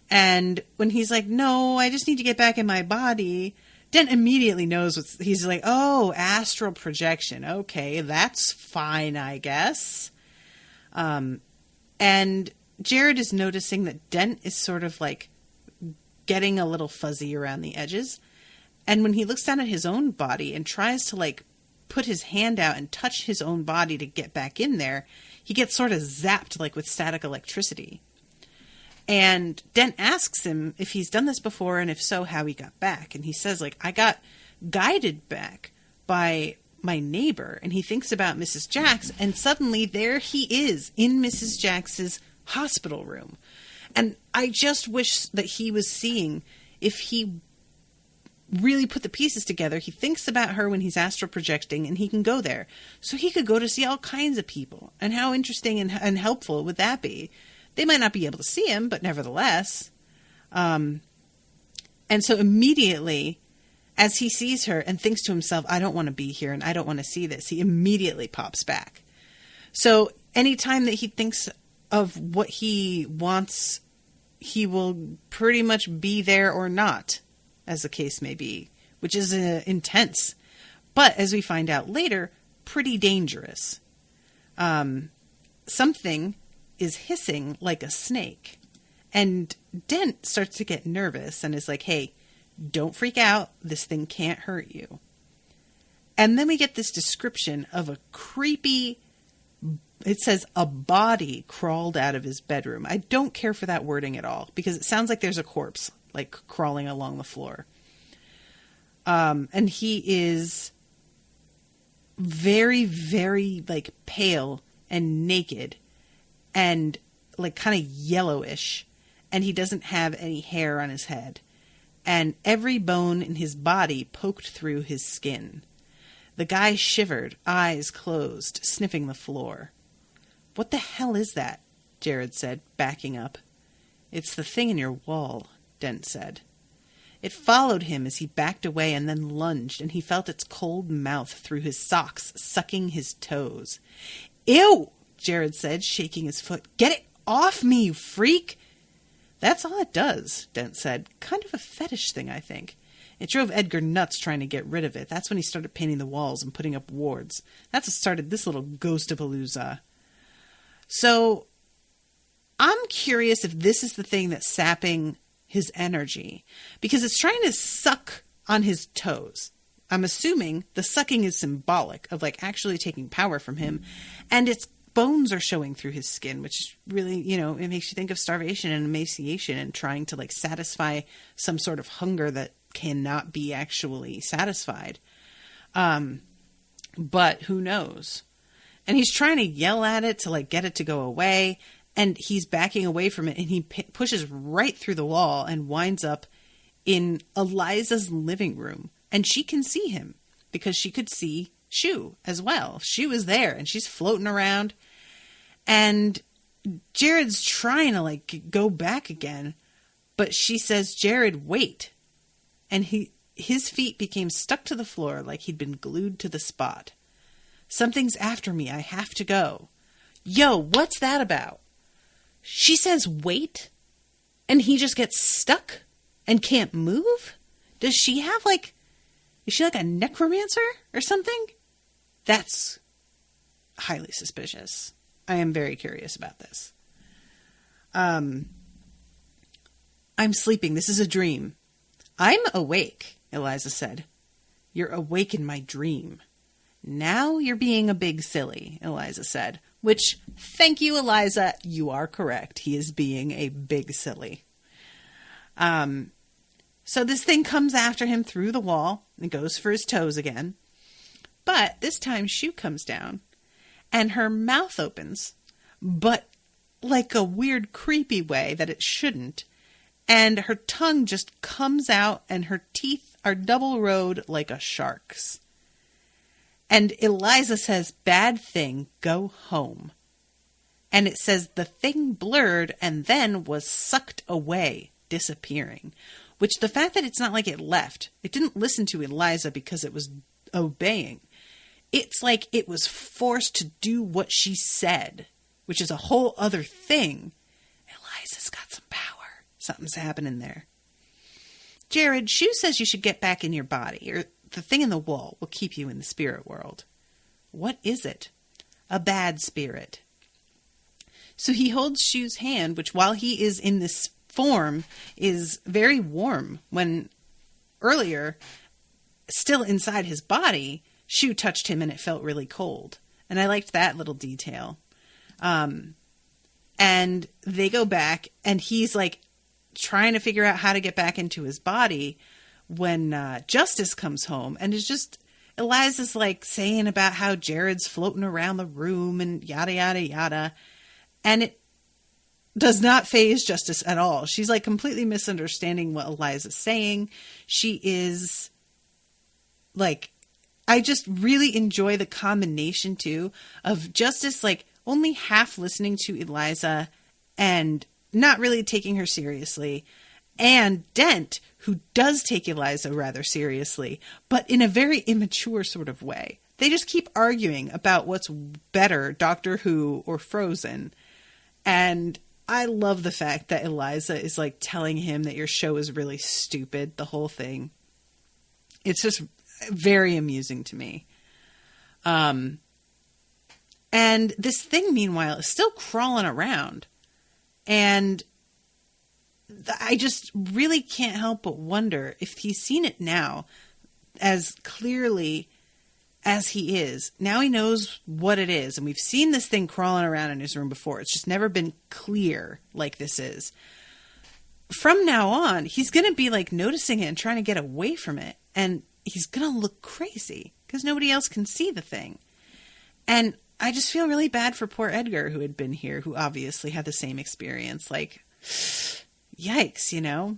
Speaker 2: And when he's like, no, I just need to get back in my body, Dent immediately knows he's like, oh, astral projection. Okay, that's fine, I guess. And Jared is noticing that Dent is sort of like getting a little fuzzy around the edges. And when he looks down at his own body and tries to like put his hand out and touch his own body to get back in there, he gets sort of zapped like with static electricity. And Dent asks him if he's done this before, and if so, how he got back. And he says, like, I got guided back by my neighbor. And he thinks about Mrs. Jax, and suddenly there he is in Mrs. Jax's hospital room. And I just wish that he was seeing, if he really put the pieces together, he thinks about her when he's astral projecting, and he can go there. So he could go to see all kinds of people. And how interesting and helpful would that be? They might not be able to see him, but nevertheless. And so immediately, as he sees her and thinks to himself, I don't want to be here and I don't want to see this, he immediately pops back. So anytime that he thinks of what he wants, he will pretty much be there or not, as the case may be, which is intense. But as we find out later, pretty dangerous. Something is hissing like a snake. And Dent starts to get nervous and is like, hey, don't freak out. This thing can't hurt you. And then we get this description of a creepy, it says a body crawled out of his bedroom. I don't care for that wording at all, because it sounds like there's a corpse like crawling along the floor. And he is very, very like pale and naked and like kind of yellowish, and he doesn't have any hair on his head, and every bone in his body poked through his skin. The guy shivered, eyes closed, sniffing the floor. What the hell is that? Jared said, backing up. It's the thing in your wall, Dent said. It followed him as he backed away and then lunged, and he felt its cold mouth through his socks, sucking his toes. Ew! Jared said, shaking his foot. Get it off me, you freak! That's all it does, Dent said. Kind of a fetish thing, I think. It drove Edgar nuts trying to get rid of it. That's when he started painting the walls and putting up wards. That's what started this little ghost-a-palooza. So, I'm curious if this is the thing that's sapping his energy, because it's trying to suck on his toes. I'm assuming the sucking is symbolic of like actually taking power from him, and its bones are showing through his skin, which is really, you know, it makes you think of starvation and emaciation and trying to like satisfy some sort of hunger that cannot be actually satisfied. But who knows? And he's trying to yell at it to like get it to go away, and he's backing away from it, and he pushes right through the wall and winds up in Eliza's living room, and she can see him because she could see Shu as well. She was there, and she's floating around, and Jared's trying to like go back again, but she says, "Jared, wait." And his feet became stuck to the floor like he'd been glued to the spot. "Something's after me. I have to go." Yo, what's that about? She says, "Wait," and he just gets stuck and can't move? Does she have like, is she like a necromancer or something? That's highly suspicious. I am very curious about this. I'm sleeping. This is a dream. "I'm awake," Eliza said. "You're awake in my dream." "Now you're being a big silly," Eliza said. Which, thank you, Eliza. You are correct. He is being a big silly. So this thing comes after him through the wall and goes for his toes again. But this time Shu comes down and her mouth opens, but like a weird creepy way that it shouldn't. And her tongue just comes out and her teeth are double rowed like a shark's. And Eliza says, "Bad thing, go home." And it says the thing blurred and then was sucked away, disappearing. Which the fact that it's not like it left, it didn't listen to Eliza because it was obeying. It's like it was forced to do what she said, which is a whole other thing. Eliza's got some power. Something's happening there. "Jared, Shu says you should get back in your body, or the thing in the wall will keep you in the spirit world." "What is it?" "A bad spirit." So he holds Shu's hand, which while he is in this form is very warm, when earlier, still inside his body, Shu touched him and it felt really cold. And I liked that little detail. And they go back and he's like trying to figure out how to get back into his body when Justice comes home and is just, Eliza's like saying about how Jared's floating around the room and yada, yada, yada. And it does not faze Justice at all. She's like completely misunderstanding what Eliza's saying. She is like, I just really enjoy the combination too of Justice like only half listening to Eliza and not really taking her seriously, and Dent, who does take Eliza rather seriously, but in a very immature sort of way. They just keep arguing about what's better, Doctor Who or Frozen. And I love the fact that Eliza is like telling him that your show is really stupid, the whole thing. It's just very amusing to me. And this thing, meanwhile, is still crawling around. And I just really can't help but wonder if he's seen it now as clearly as he is. Now he knows what it is. And we've seen this thing crawling around in his room before. It's just never been clear like this is. From now on, he's going to be like noticing it and trying to get away from it. And he's going to look crazy because nobody else can see the thing. And I just feel really bad for poor Edgar, who had been here, who obviously had the same experience. Like, yikes, you know?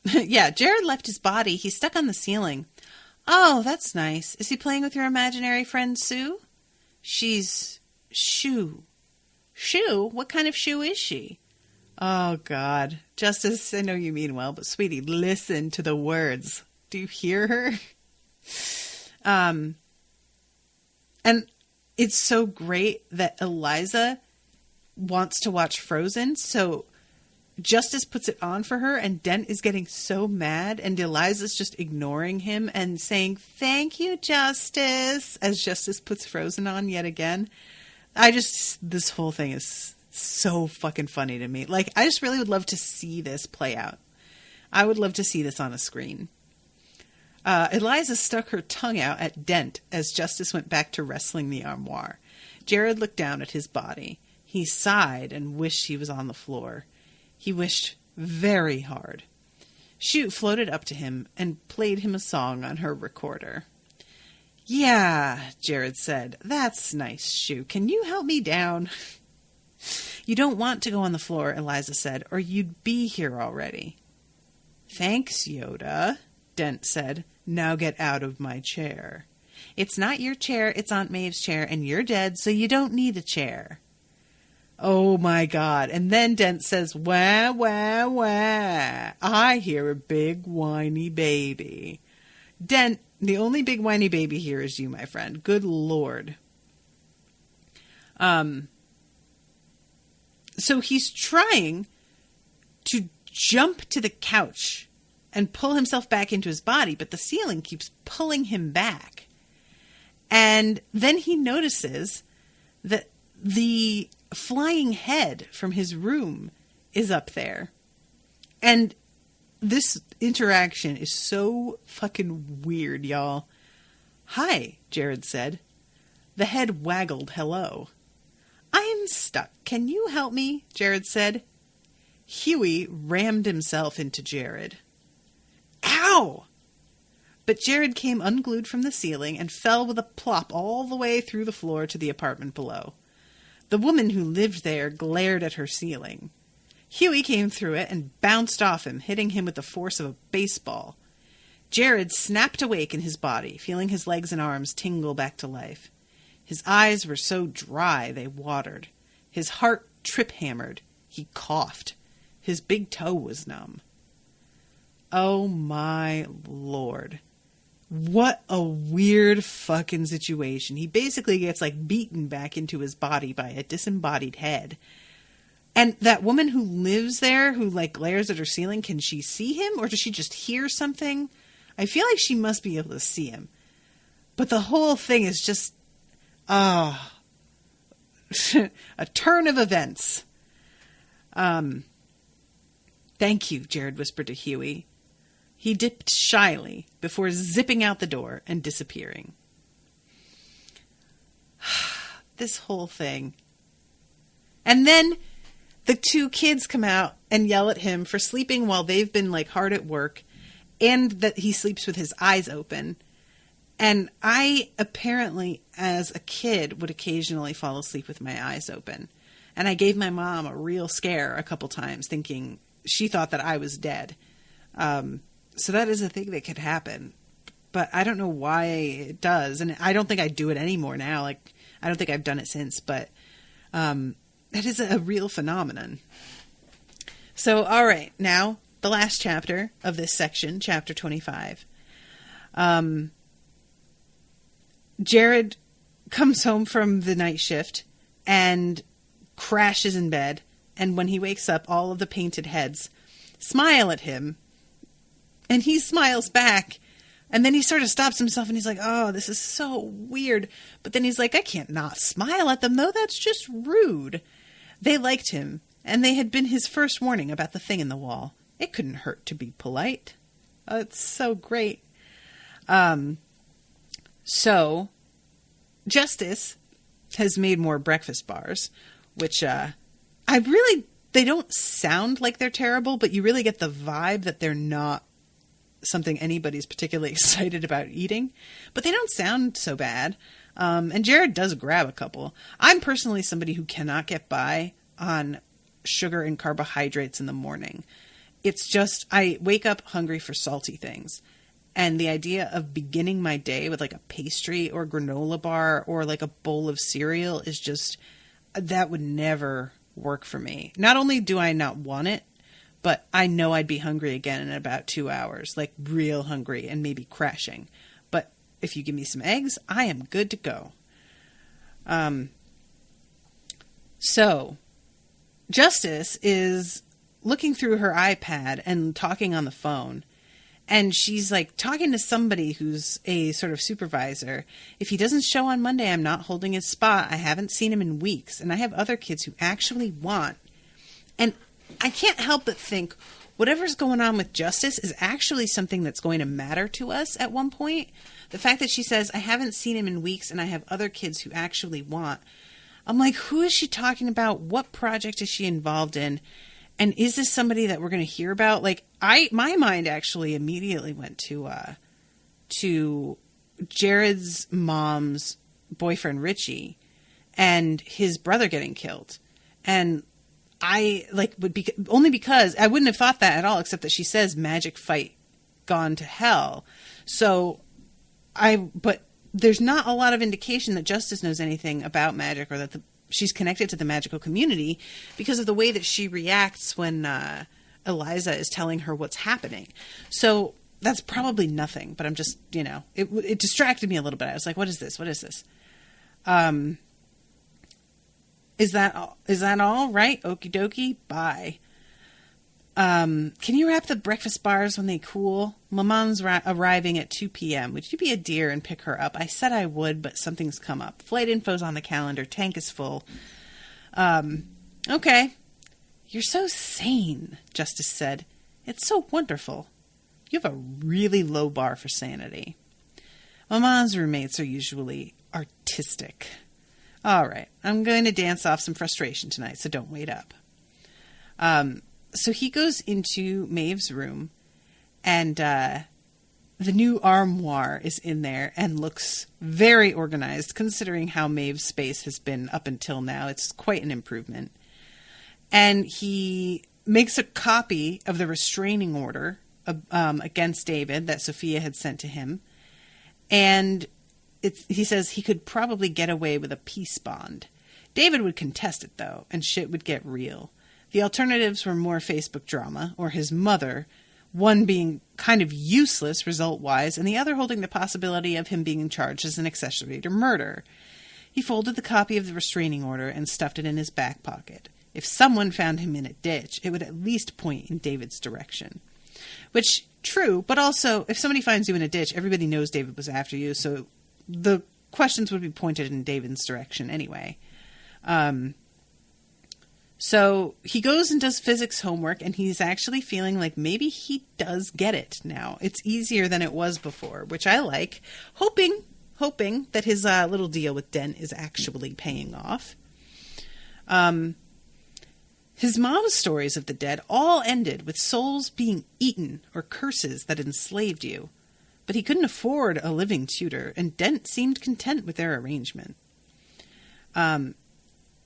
Speaker 2: Yeah, Jared left his body. He's stuck on the ceiling. "Oh, that's nice. Is he playing with your imaginary friend, Sue?" "She's Shu." "Shu? What kind of Shu is she?" Oh, God. Justice, I know you mean well, but sweetie, listen to the words. Do you hear her? And it's so great that Eliza wants to watch Frozen, so Justice puts it on for her, and Dent is getting so mad, and Eliza's just ignoring him and saying, "Thank you, Justice," as Justice puts Frozen on yet again. This whole thing is so fucking funny to me. Like, I just really would love to see this play out. I would love to see this on a screen. Eliza stuck her tongue out at Dent as Justice went back to wrestling the armoire. Jared looked down at his body. He sighed and wished he was on the floor. He wished very hard. Shu floated up to him and played him a song on her recorder. "Yeah," Jared said. "That's nice, Shu. Can you help me down?" You don't want to go on the floor, Eliza said, or you'd be here already. Thanks, Yoda, Dent said. Now get out of my chair. It's not your chair, it's Aunt Maeve's chair, and you're dead, so you don't need a chair. Oh my God. And then Dent says, wah, wah, wah. I hear a big whiny baby. Dent, the only big whiny baby here is you, my friend. Good Lord. So he's trying to jump to the couch and pull himself back into his body, but the ceiling keeps pulling him back. And then he notices that the flying head from his room is up there. And this interaction is so fucking weird, y'all. Hi, Jared said. The head waggled hello. I'm stuck. Can you help me? Jared said. Huey rammed himself into Jared. Ow! But Jared came unglued from the ceiling and fell with a plop all the way through the floor to the apartment below. The woman who lived there glared at her ceiling. Huey came through it and bounced off him, hitting him with the force of a baseball. Jared snapped awake in his body, feeling his legs and arms tingle back to life. His eyes were so dry they watered. His heart trip-hammered. He coughed. His big toe was numb. Oh my Lord. What a weird fucking situation. He basically gets beaten back into his body by a disembodied head. And that woman who lives there, who glares at her ceiling, can she see him or does she just hear something? I feel like she must be able to see him. But the whole thing is just, a turn of events. Thank you, Jared whispered to Huey. He dipped shyly before zipping out the door and disappearing. This whole thing. And then the two kids come out and yell at him for sleeping while they've been hard at work, and that he sleeps with his eyes open. And I apparently, as a kid, would occasionally fall asleep with my eyes open. And I gave my mom a real scare a couple times, thinking she thought that I was dead. So that is a thing that could happen. But I don't know why it does. And I don't think I do it anymore now. I don't think I've done it since. But that is a real phenomenon. So, all right. Now, the last chapter of this section, chapter 25. Jared comes home from the night shift and crashes in bed. And when he wakes up, all of the painted heads smile at him. And he smiles back. And then he sort of stops himself and he's like, oh, this is so weird. But then he's like, I can't not smile at them, though. That's just rude. They liked him. And they had been his first warning about the thing in the wall. It couldn't hurt to be polite. Oh, it's so great. So, Justice has made more breakfast bars, which they don't sound like they're terrible, but you really get the vibe that they're not something anybody's particularly excited about eating. But they don't sound so bad. And Jared does grab a couple. I'm personally somebody who cannot get by on sugar and carbohydrates in the morning. It's just, I wake up hungry for salty things. And the idea of beginning my day with a pastry or granola bar or a bowl of cereal is just, that would never work for me. Not only do I not want it, but I know I'd be hungry again in about 2 hours, real hungry and maybe crashing. But if you give me some eggs, I am good to go. So Justice is looking through her iPad and talking on the phone. And she's talking to somebody who's a sort of supervisor. If he doesn't show on Monday, I'm not holding his spot. I haven't seen him in weeks. And I have other kids who actually want. And I can't help but think whatever's going on with Justice is actually something that's going to matter to us at one point. The fact that she says, I haven't seen him in weeks and I have other kids who actually want. I'm like, who is she talking about? What project is she involved in? And is this somebody that we're going to hear about? My mind actually immediately went to Jared's mom's boyfriend, Richie, and his brother getting killed. And I would be only because I wouldn't have thought that at all, except that she says magic fight gone to hell. So but there's not a lot of indication that Justice knows anything about magic or that she's connected to the magical community because of the way that she reacts when Eliza is telling her what's happening. So that's probably nothing, but I'm just, it distracted me a little bit. I was like, what is this? What is this? Is that all right? Okie dokie. Bye. Can you wrap the breakfast bars when they cool? Maman's arriving at 2 p.m. Would you be a dear and pick her up? I said I would, but something's come up. Flight info's on the calendar. Tank is full. Okay. You're so sane, Justice said. It's so wonderful. You have a really low bar for sanity. Maman's roommates are usually artistic. All right, I'm going to dance off some frustration tonight, so don't wait up. So he goes into Maeve's room, and the new armoire is in there and looks very organized, considering how Maeve's space has been up until now. It's quite an improvement. And he makes a copy of the restraining order against David that Sophia had sent to him. And he says he could probably get away with a peace bond. David would contest it, though, and shit would get real. The alternatives were more Facebook drama, or his mother, one being kind of useless result-wise, and the other holding the possibility of him being charged as an accessory to murder. He folded the copy of the restraining order and stuffed it in his back pocket. If someone found him in a ditch, it would at least point in David's direction. Which, true, but also, if somebody finds you in a ditch, everybody knows David was after you, so the questions would be pointed in David's direction anyway. So he goes and does physics homework, and he's actually feeling like maybe he does get it now. It's easier than it was before, which I like. Hoping that his little deal with Dent is actually paying off. His mom's stories of the dead all ended with souls being eaten or curses that enslaved you. But he couldn't afford a living tutor, and Dent seemed content with their arrangement.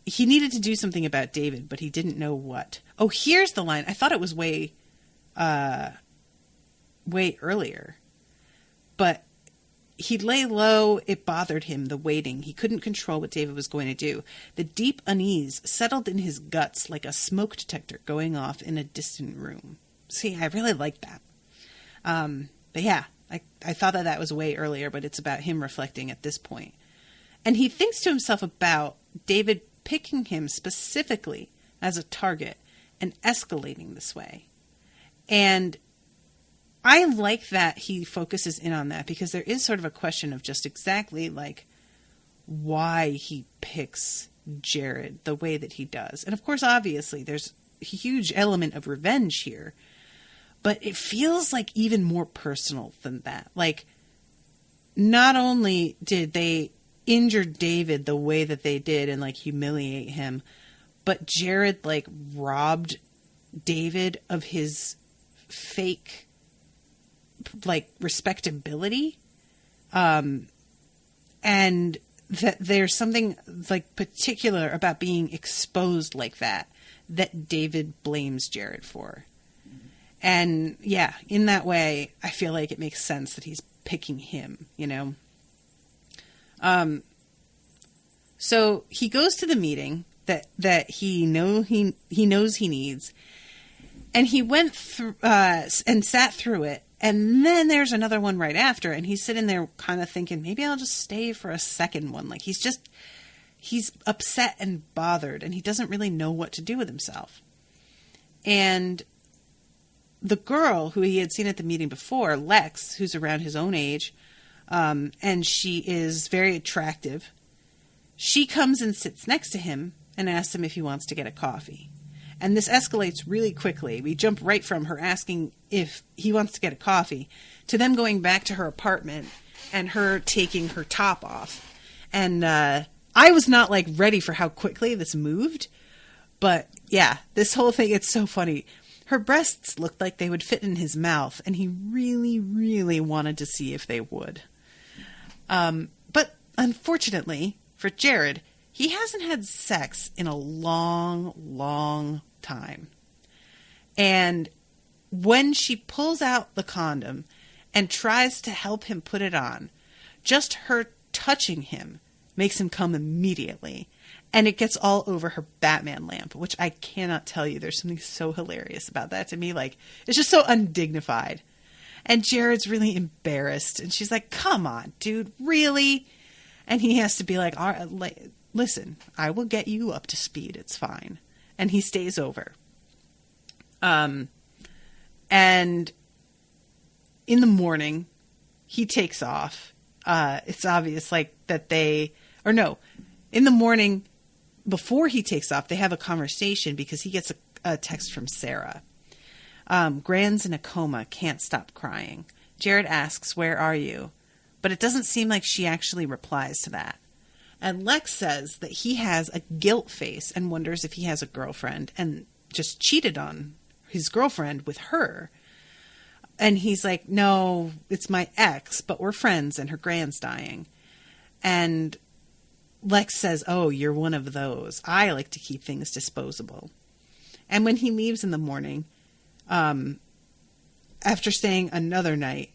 Speaker 2: He needed to do something about David, but he didn't know what. Oh, here's the line. I thought it was way earlier. But he'd lay low. It bothered him, the waiting. He couldn't control what David was going to do. The deep unease settled in his guts like a smoke detector going off in a distant room. See, I really like that. But yeah, I thought that was way earlier, but it's about him reflecting at this point. And he thinks to himself about David picking him specifically as a target and escalating this way. And I like that he focuses in on that, because there is sort of a question of just exactly why he picks Jared the way that he does. And of course, obviously, there's a huge element of revenge here, but it feels like even more personal than that. Not only did they injure David the way that they did and humiliate him, but Jared robbed David of his fake respectability, and that there's something particular about being exposed like that David blames Jared for. And yeah, in that way, I feel like it makes sense that he's picking him, So he goes to the meeting that he knows he needs, and he went through and sat through it. And then there's another one right after, and he's sitting there kind of thinking, maybe I'll just stay for a second one. He's upset and bothered, and he doesn't really know what to do with himself. And the girl who he had seen at the meeting before, Lex, who's around his own age, and she is very attractive, she comes and sits next to him and asks him if he wants to get a coffee. And this escalates really quickly. We jump right from her asking if he wants to get a coffee to them going back to her apartment and her taking her top off. And I was not ready for how quickly this moved. But yeah, this whole thing, it's so funny. Her breasts looked like they would fit in his mouth, and he really, really wanted to see if they would. But unfortunately for Jared, He hasn't had sex in a long, long time. And when she pulls out the condom and tries to help him put it on, just her touching him makes him come immediately. And it gets all over her Batman lamp, which I cannot tell you. There's something so hilarious about that to me. Like, it's just so undignified. And Jared's really embarrassed. And she's like, come on, dude, really? And he has to be like, all right, listen, I will get you up to speed. It's fine. And he stays over. And in the morning, he takes off. It's obvious, like, that in the morning, before he takes off, they have a conversation because he gets a text from Sarah. Gran's in a coma, can't stop crying. Jared asks, where are you? But it doesn't seem like she actually replies to that. And Lex says that he has a guilt face and wonders if he has a girlfriend and just cheated on his girlfriend with her. And he's like, no, it's my ex, but we're friends and her Gran's dying. And Lex says, oh, you're one of those. I like to keep things disposable. And when he leaves in the morning, after staying another night,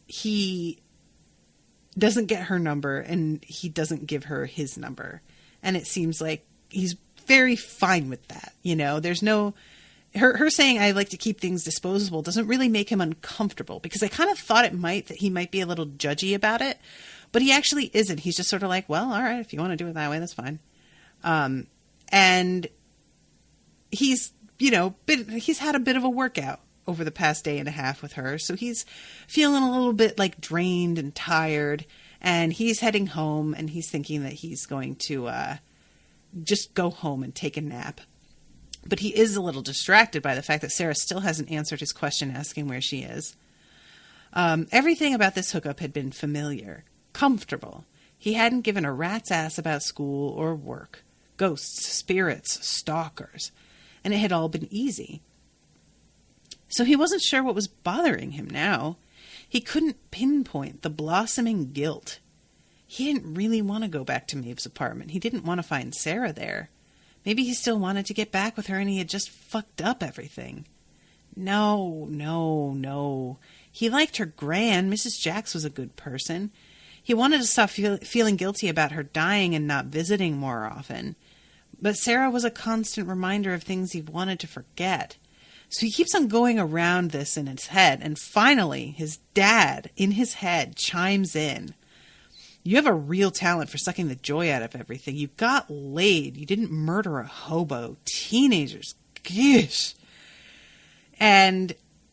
Speaker 2: he doesn't get her number and he doesn't give her his number. And it seems like he's very fine with that. You know, there's no, her saying, I like to keep things disposable doesn't really make him uncomfortable, because I kind of thought that he might be a little judgy about it, but he actually isn't. He's just sort of like, well, all right, if you want to do it that way, that's fine. And he's, he's had a bit of a workout over the past day and a half with her. So he's feeling a little bit like drained and tired, and he's heading home, and he's thinking that he's going to just go home and take a nap. But he is a little distracted by the fact that Sarah still hasn't answered his question asking where she is. Everything about this hookup had been familiar, comfortable. He hadn't given a rat's ass about school or work, ghosts, spirits, stalkers, and it had all been easy. So he wasn't sure what was bothering him now. He couldn't pinpoint the blossoming guilt. He didn't really want to go back to Maeve's apartment. He didn't want to find Sarah there. Maybe he still wanted to get back with her and he had just fucked up everything. No. He liked her Gran. Mrs. Jax was a good person. He wanted to stop feeling guilty about her dying and not visiting more often. But Sarah was a constant reminder of things he wanted to forget. So he keeps on going around this in his head, and finally his dad, in his head, chimes in. You have a real talent for sucking the joy out of everything. You got laid. You didn't murder a hobo. Teenagers. Gosh. And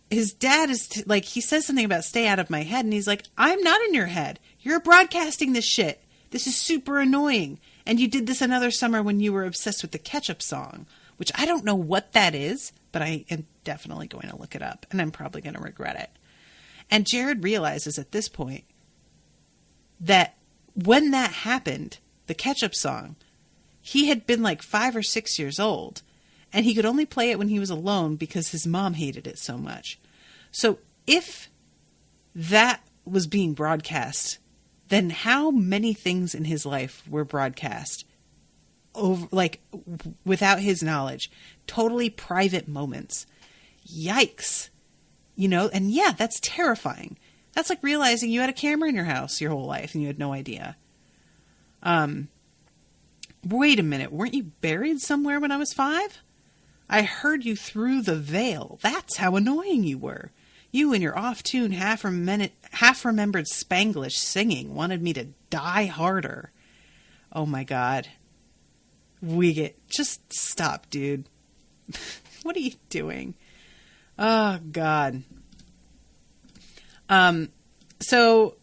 Speaker 2: his dad is he says something about stay out of my head, and he's like, I'm not in your head. You're broadcasting this shit. This is super annoying. And you did this another summer when you were obsessed with the Ketchup song, which I don't know what that is, but I am definitely going to look it up, and I'm probably going to regret it. And Jared realizes at this point that when that happened, the Ketchup song, he had been like 5 or 6 years old, and he could only play it when he was alone because his mom hated it so much. So if that was being broadcast, then how many things in his life were broadcast over, without his knowledge? Totally private moments. Yikes. And yeah, that's terrifying. That's like realizing you had a camera in your house your whole life and you had no idea. Wait a minute. Weren't you buried somewhere when I was 5? I heard you through the veil. That's how annoying you were. You and your off-tune, half-remembered Spanglish singing wanted me to die harder. Oh my God. Just stop, dude. What are you doing? Oh God. So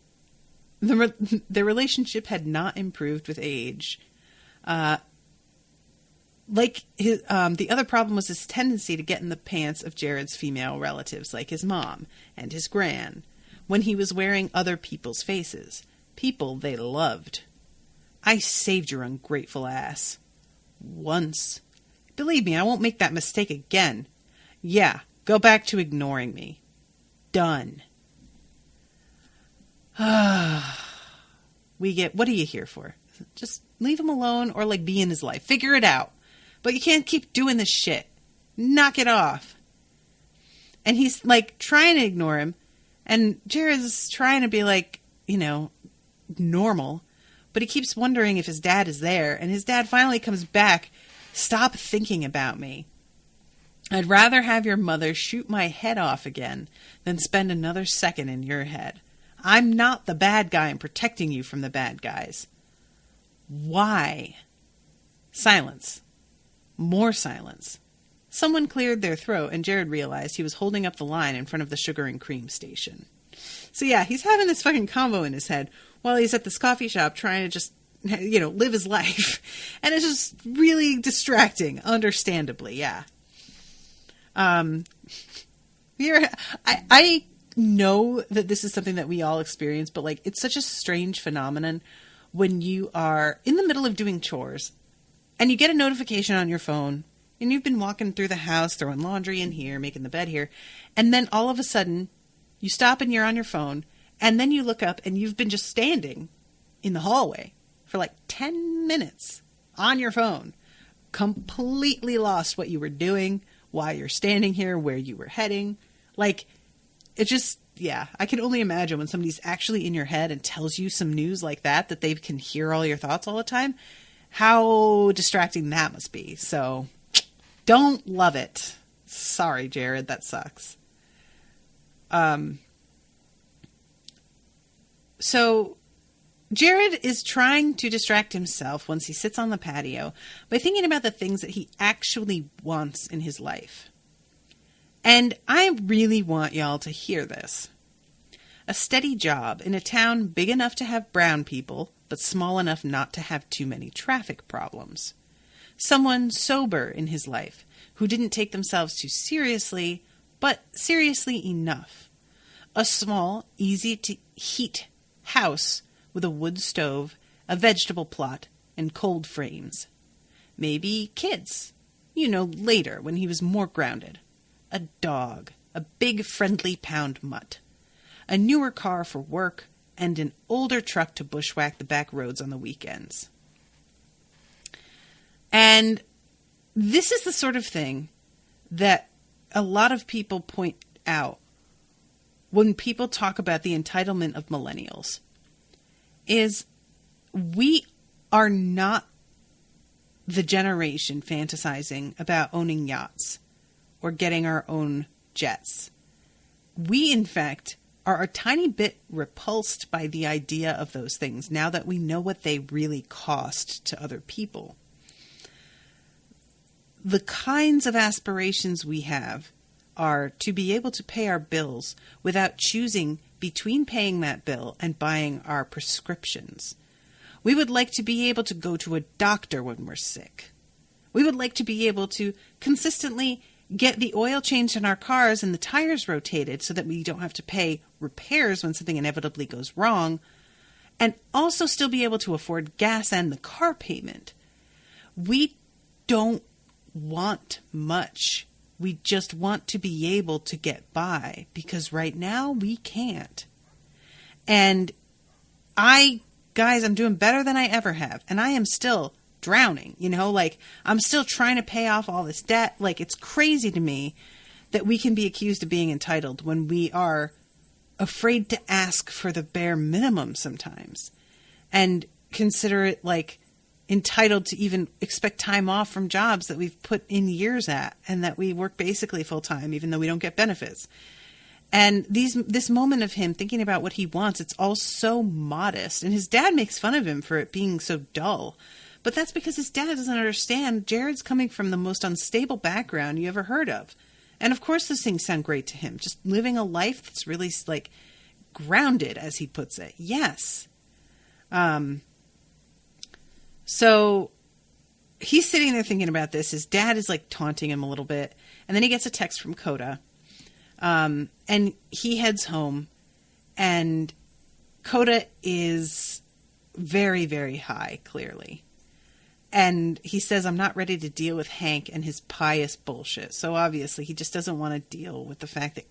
Speaker 2: the relationship had not improved with age. The other problem was his tendency to get in the pants of Jared's female relatives, like his mom and his Gran, when he was wearing other people's faces, people they loved. I saved your ungrateful ass. Once. Believe me, I won't make that mistake again. Yeah, go back to ignoring me. Done. What are you here for? Just leave him alone or like be in his life. Figure it out. But you can't keep doing this shit. Knock it off. And he's like trying to ignore him. And Jared's trying to be like, you know, normal. But he keeps wondering if his dad is there. And his dad finally comes back. Stop thinking about me. I'd rather have your mother shoot my head off again than spend another second in your head. I'm not the bad guy. I'm protecting you from the bad guys. Why? Silence. More silence. Someone cleared their throat, and Jared realized he was holding up the line in front of the sugar and cream station. So yeah, he's having this fucking combo in his head while he's at this coffee shop trying to just, you know, live his life. And it's just really distracting, understandably, yeah. Here, I know that this is something that we all experience, but like, it's such a strange phenomenon when you are in the middle of doing chores and you get a notification on your phone and you've been walking through the house, throwing laundry in here, making the bed here. And then all of a sudden you stop and you're on your phone, and then you look up and you've been just standing in the hallway for like 10 minutes on your phone, completely lost what you were doing, why you're standing here, where you were heading. Like, it just, yeah, I can only imagine when somebody's actually in your head and tells you some news like that they can hear all your thoughts all the time, how distracting that must be. So, don't love it. Sorry, Jared, that sucks. So Jared is trying to distract himself once he sits on the patio by thinking about the things that he actually wants in his life. And I really want y'all to hear this. A steady job in a town big enough to have brown people, but small enough not to have too many traffic problems. Someone sober in his life who didn't take themselves too seriously, but seriously enough. A small, easy-to-heat house with a wood stove, a vegetable plot, and cold frames. Maybe kids, you know, later when he was more grounded. A dog, a big friendly pound mutt. A newer car for work, and an older truck to bushwhack the back roads on the weekends. And this is the sort of thing that a lot of people point out when people talk about the entitlement of millennials, is we are not the generation fantasizing about owning yachts or getting our own jets. We, in fact, are a tiny bit repulsed by the idea of those things now that we know what they really cost to other people. The kinds of aspirations we have are to be able to pay our bills without choosing between paying that bill and buying our prescriptions. We would like to be able to go to a doctor when we're sick. We would like to be able to consistently get the oil changed in our cars and the tires rotated so that we don't have to pay repairs when something inevitably goes wrong, and also still be able to afford gas and the car payment. We don't want much. We just want to be able to get by, because right now we can't. And I'm doing better than I ever have. And I am still drowning, you know, like I'm still trying to pay off all this debt. Like, it's crazy to me that we can be accused of being entitled when we are afraid to ask for the bare minimum sometimes and consider it like entitled to even expect time off from jobs that we've put in years at and that we work basically full time, even though we don't get benefits. And this moment of him thinking about what he wants, it's all so modest. And his dad makes fun of him for it being so dull. But that's because his dad doesn't understand. Jared's coming from the most unstable background you ever heard of. And of course those things sound great to him. Just living a life that's really like grounded, as he puts it. Yes. So he's sitting there thinking about this. His dad is like taunting him a little bit. And then he gets a text from Coda. And he heads home. And Coda is very, very high, clearly. And he says, I'm not ready to deal with Hank and his pious bullshit. So obviously he just doesn't want to deal with the fact that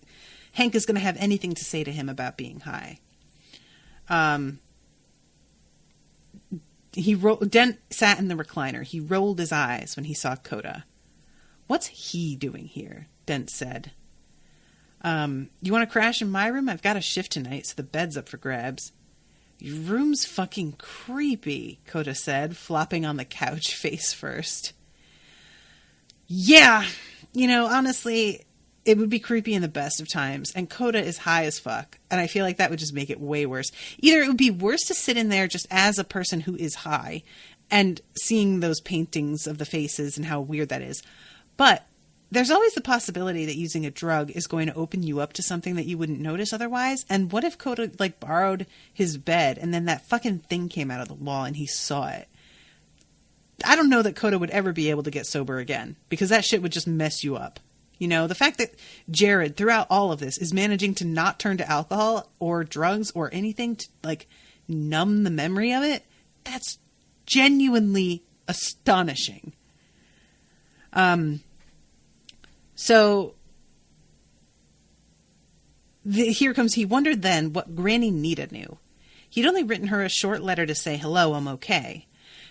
Speaker 2: Hank is going to have anything to say to him about being high. Dent sat in the recliner. He rolled his eyes when he saw Coda. "What's he doing here?" Dent said. You want to crash in my room? I've got a shift tonight, so the bed's up for grabs." "Your room's fucking creepy," Coda said, flopping on the couch face first. "Yeah, honestly, it would be creepy in the best of times, and Coda is high as fuck, and I feel like that would just make it way worse. Either it would be worse to sit in there just as a person who is high and seeing those paintings of the faces and how weird that is, but there's always the possibility that using a drug is going to open you up to something that you wouldn't notice otherwise. And what if Coda borrowed his bed and then that fucking thing came out of the wall and he saw it? I don't know that Coda would ever be able to get sober again, because that shit would just mess you up. The fact that Jared throughout all of this is managing to not turn to alcohol or drugs or anything to numb the memory of it, that's genuinely astonishing. So here comes, he wondered then what Granny Nita knew. He'd only written her a short letter to say, "Hello, I'm okay."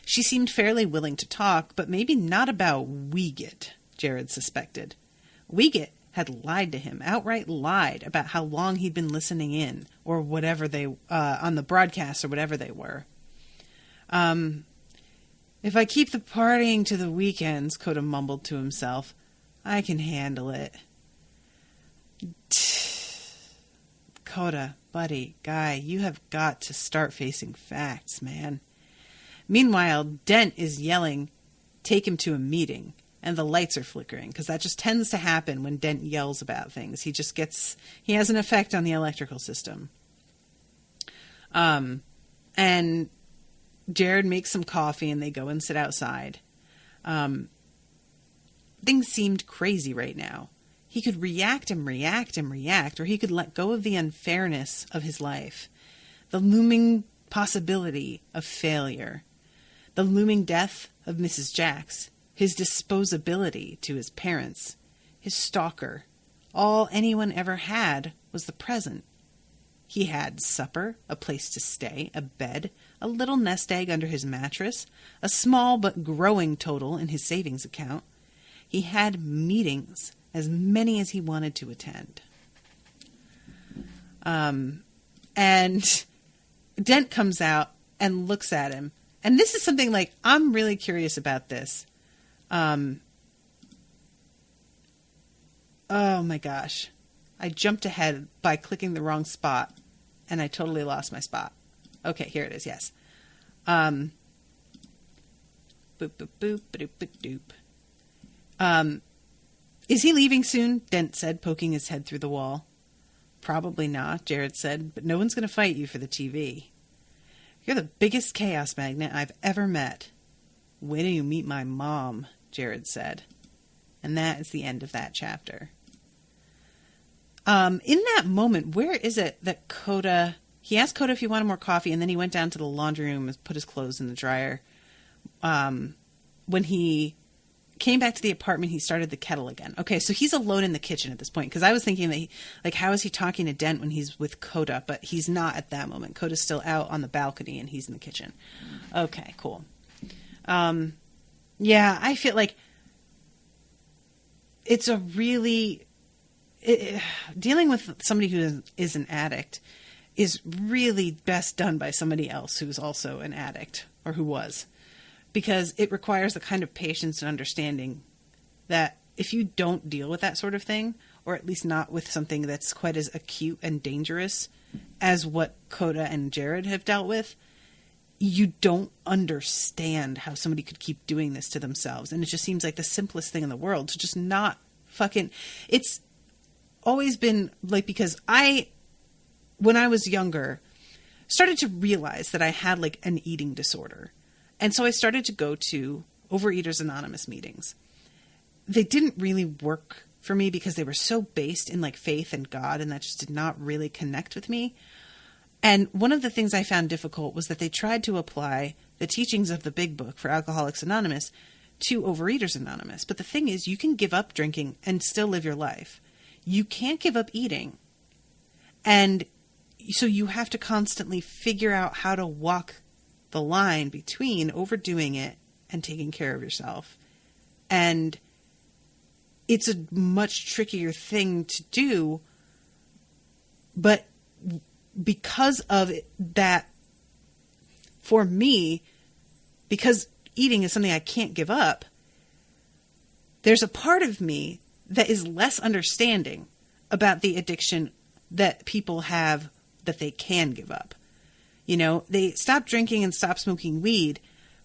Speaker 2: She seemed fairly willing to talk, but maybe not about Wiegit, Jared suspected. Wiegit had lied to him, outright lied about how long he'd been listening in, or whatever they, on the broadcast or whatever they were. "If I keep the partying to the weekends," Coda mumbled to himself, "I can handle it." "Coda, buddy, guy, you have got to start facing facts, man." Meanwhile, Dent is yelling, "Take him to a meeting," and the lights are flickering, because that just tends to happen when Dent yells about things. He has an effect on the electrical system. And Jared makes some coffee and they go and sit outside. Things seemed crazy right now. He could react and react and react, or he could let go of the unfairness of his life, the looming possibility of failure, the looming death of Mrs. Jax, his disposability to his parents, his stalker. All anyone ever had was the present. He had supper, a place to stay, a bed, a little nest egg under his mattress, a small but growing total in his savings account. He had meetings, as many as he wanted to attend. And Dent comes out and looks at him. And this is something I'm really curious about this. Oh my gosh. I jumped ahead by clicking the wrong spot, and I totally lost my spot. Okay, here it is, yes. Boop, boop, boop, boop, boop, doop. Is he leaving soon? Dent said, poking his head through the wall. Probably not, Jared said, but no one's going to fight you for the TV. You're the biggest chaos magnet I've ever met. Wait till you meet my mom, Jared said. And that is the end of that chapter. In that moment, where is it that Coda... He asked Coda if he wanted more coffee, and then he went down to the laundry room and put his clothes in the dryer. When he came back to the apartment, he started the kettle again. Okay, so he's alone in the kitchen at this point, because I was thinking that how is he talking to Dent when he's with Coda? But he's not at that moment. Coda's still out on the balcony, and he's in the kitchen. Okay, cool. Yeah, I feel like it's a really... dealing with somebody who is an addict is really best done by somebody else who's also an addict, or who was, because it requires the kind of patience and understanding that if you don't deal with that sort of thing, or at least not with something that's quite as acute and dangerous as what Coda and Jared have dealt with, you don't understand how somebody could keep doing this to themselves. And it just seems like the simplest thing in the world to just not fucking... It's always been because when I was younger, started to realize that I had an eating disorder. And so I started to go to Overeaters Anonymous meetings. They didn't really work for me because they were so based in faith and God, and that just did not really connect with me. And one of the things I found difficult was that they tried to apply the teachings of the Big Book for Alcoholics Anonymous to Overeaters Anonymous. But the thing is, you can give up drinking and still live your life. You can't give up eating. And so you have to constantly figure out how to walk the line between overdoing it and taking care of yourself. And it's a much trickier thing to do, but because of that, for me, because eating is something I can't give up, there's a part of me that is less understanding about the addiction that people have that they can give up. You know, they stop drinking and stop smoking weed,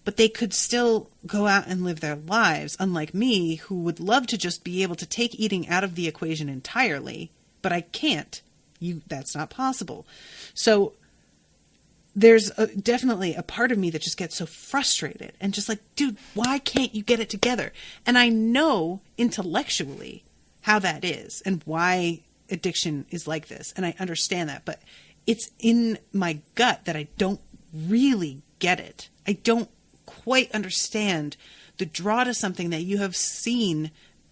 Speaker 2: but they could still go out and live their lives, unlike me, who would love to just be able to take eating out of the equation entirely, but I can't. That's not possible. So there's definitely a part of me that just gets so frustrated and just like, dude, why can't you get it together? And I know intellectually how that is and why addiction is like this. And I understand that, but it's in my gut that I don't really get it. I don't quite understand the draw to something that you have seen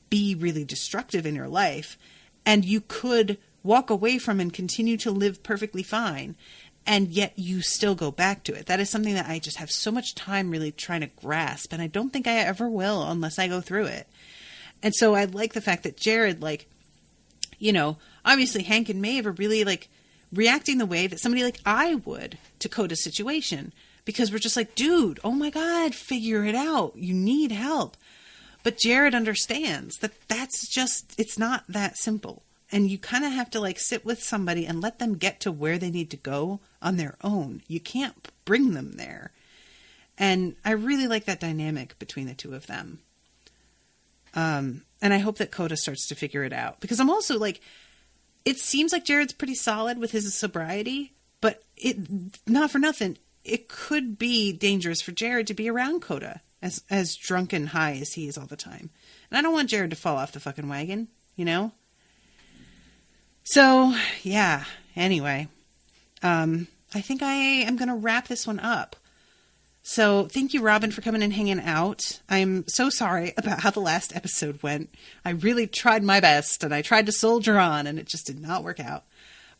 Speaker 2: be really destructive in your life, and you could walk away from and continue to live perfectly fine, and yet you still go back to it. That is something that I just have so much time really trying to grasp, and I don't think I ever will unless I go through it. And so I like the fact that Jared, like, you know, obviously Hank and Maeve are really like reacting the way that somebody like I would to Coda's situation, because we're just like, dude, oh my God, figure it out. You need help. But Jared understands that that's just, it's not that simple. And you kind of have to like sit with somebody and let them get to where they need to go on their own. You can't bring them there. And I really like that dynamic between the two of them. And I hope that Coda starts to figure it out, because I'm also like, it seems like Jared's pretty solid with his sobriety, but not for nothing, it could be dangerous for Jared to be around Coda as drunk and high as he is all the time. And I don't want Jared to fall off the fucking wagon, you know? So, yeah, anyway, I think I am going to wrap this one up. So thank you, Robin, for coming and hanging out. I'm so sorry about how the last episode went. I really tried my best, and I tried to soldier on, and it just did not work out.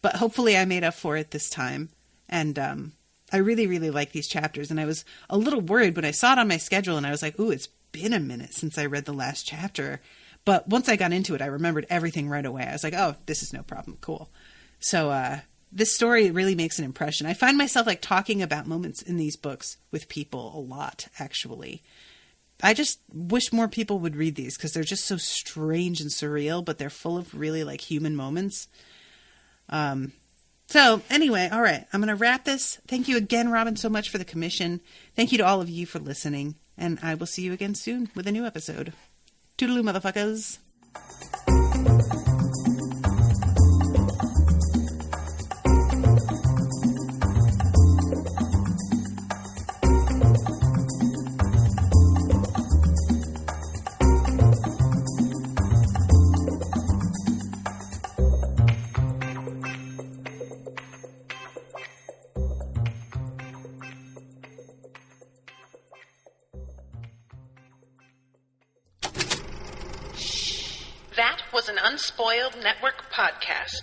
Speaker 2: But hopefully I made up for it this time. And I really, really like these chapters. And I was a little worried when I saw it on my schedule, and I was like, ooh, it's been a minute since I read the last chapter. But once I got into it, I remembered everything right away. I was like, oh, this is no problem. Cool. So this story really makes an impression. I find myself like talking about moments in these books with people a lot, actually. I just wish more people would read these, because they're just so strange and surreal, but they're full of really like human moments. So anyway, all right, I'm going to wrap this. Thank you again, Robin, so much for the commission. Thank you to all of you for listening, and I will see you again soon with a new episode. Toodaloo, motherfuckers.
Speaker 1: That was an Unspoiled Network podcast.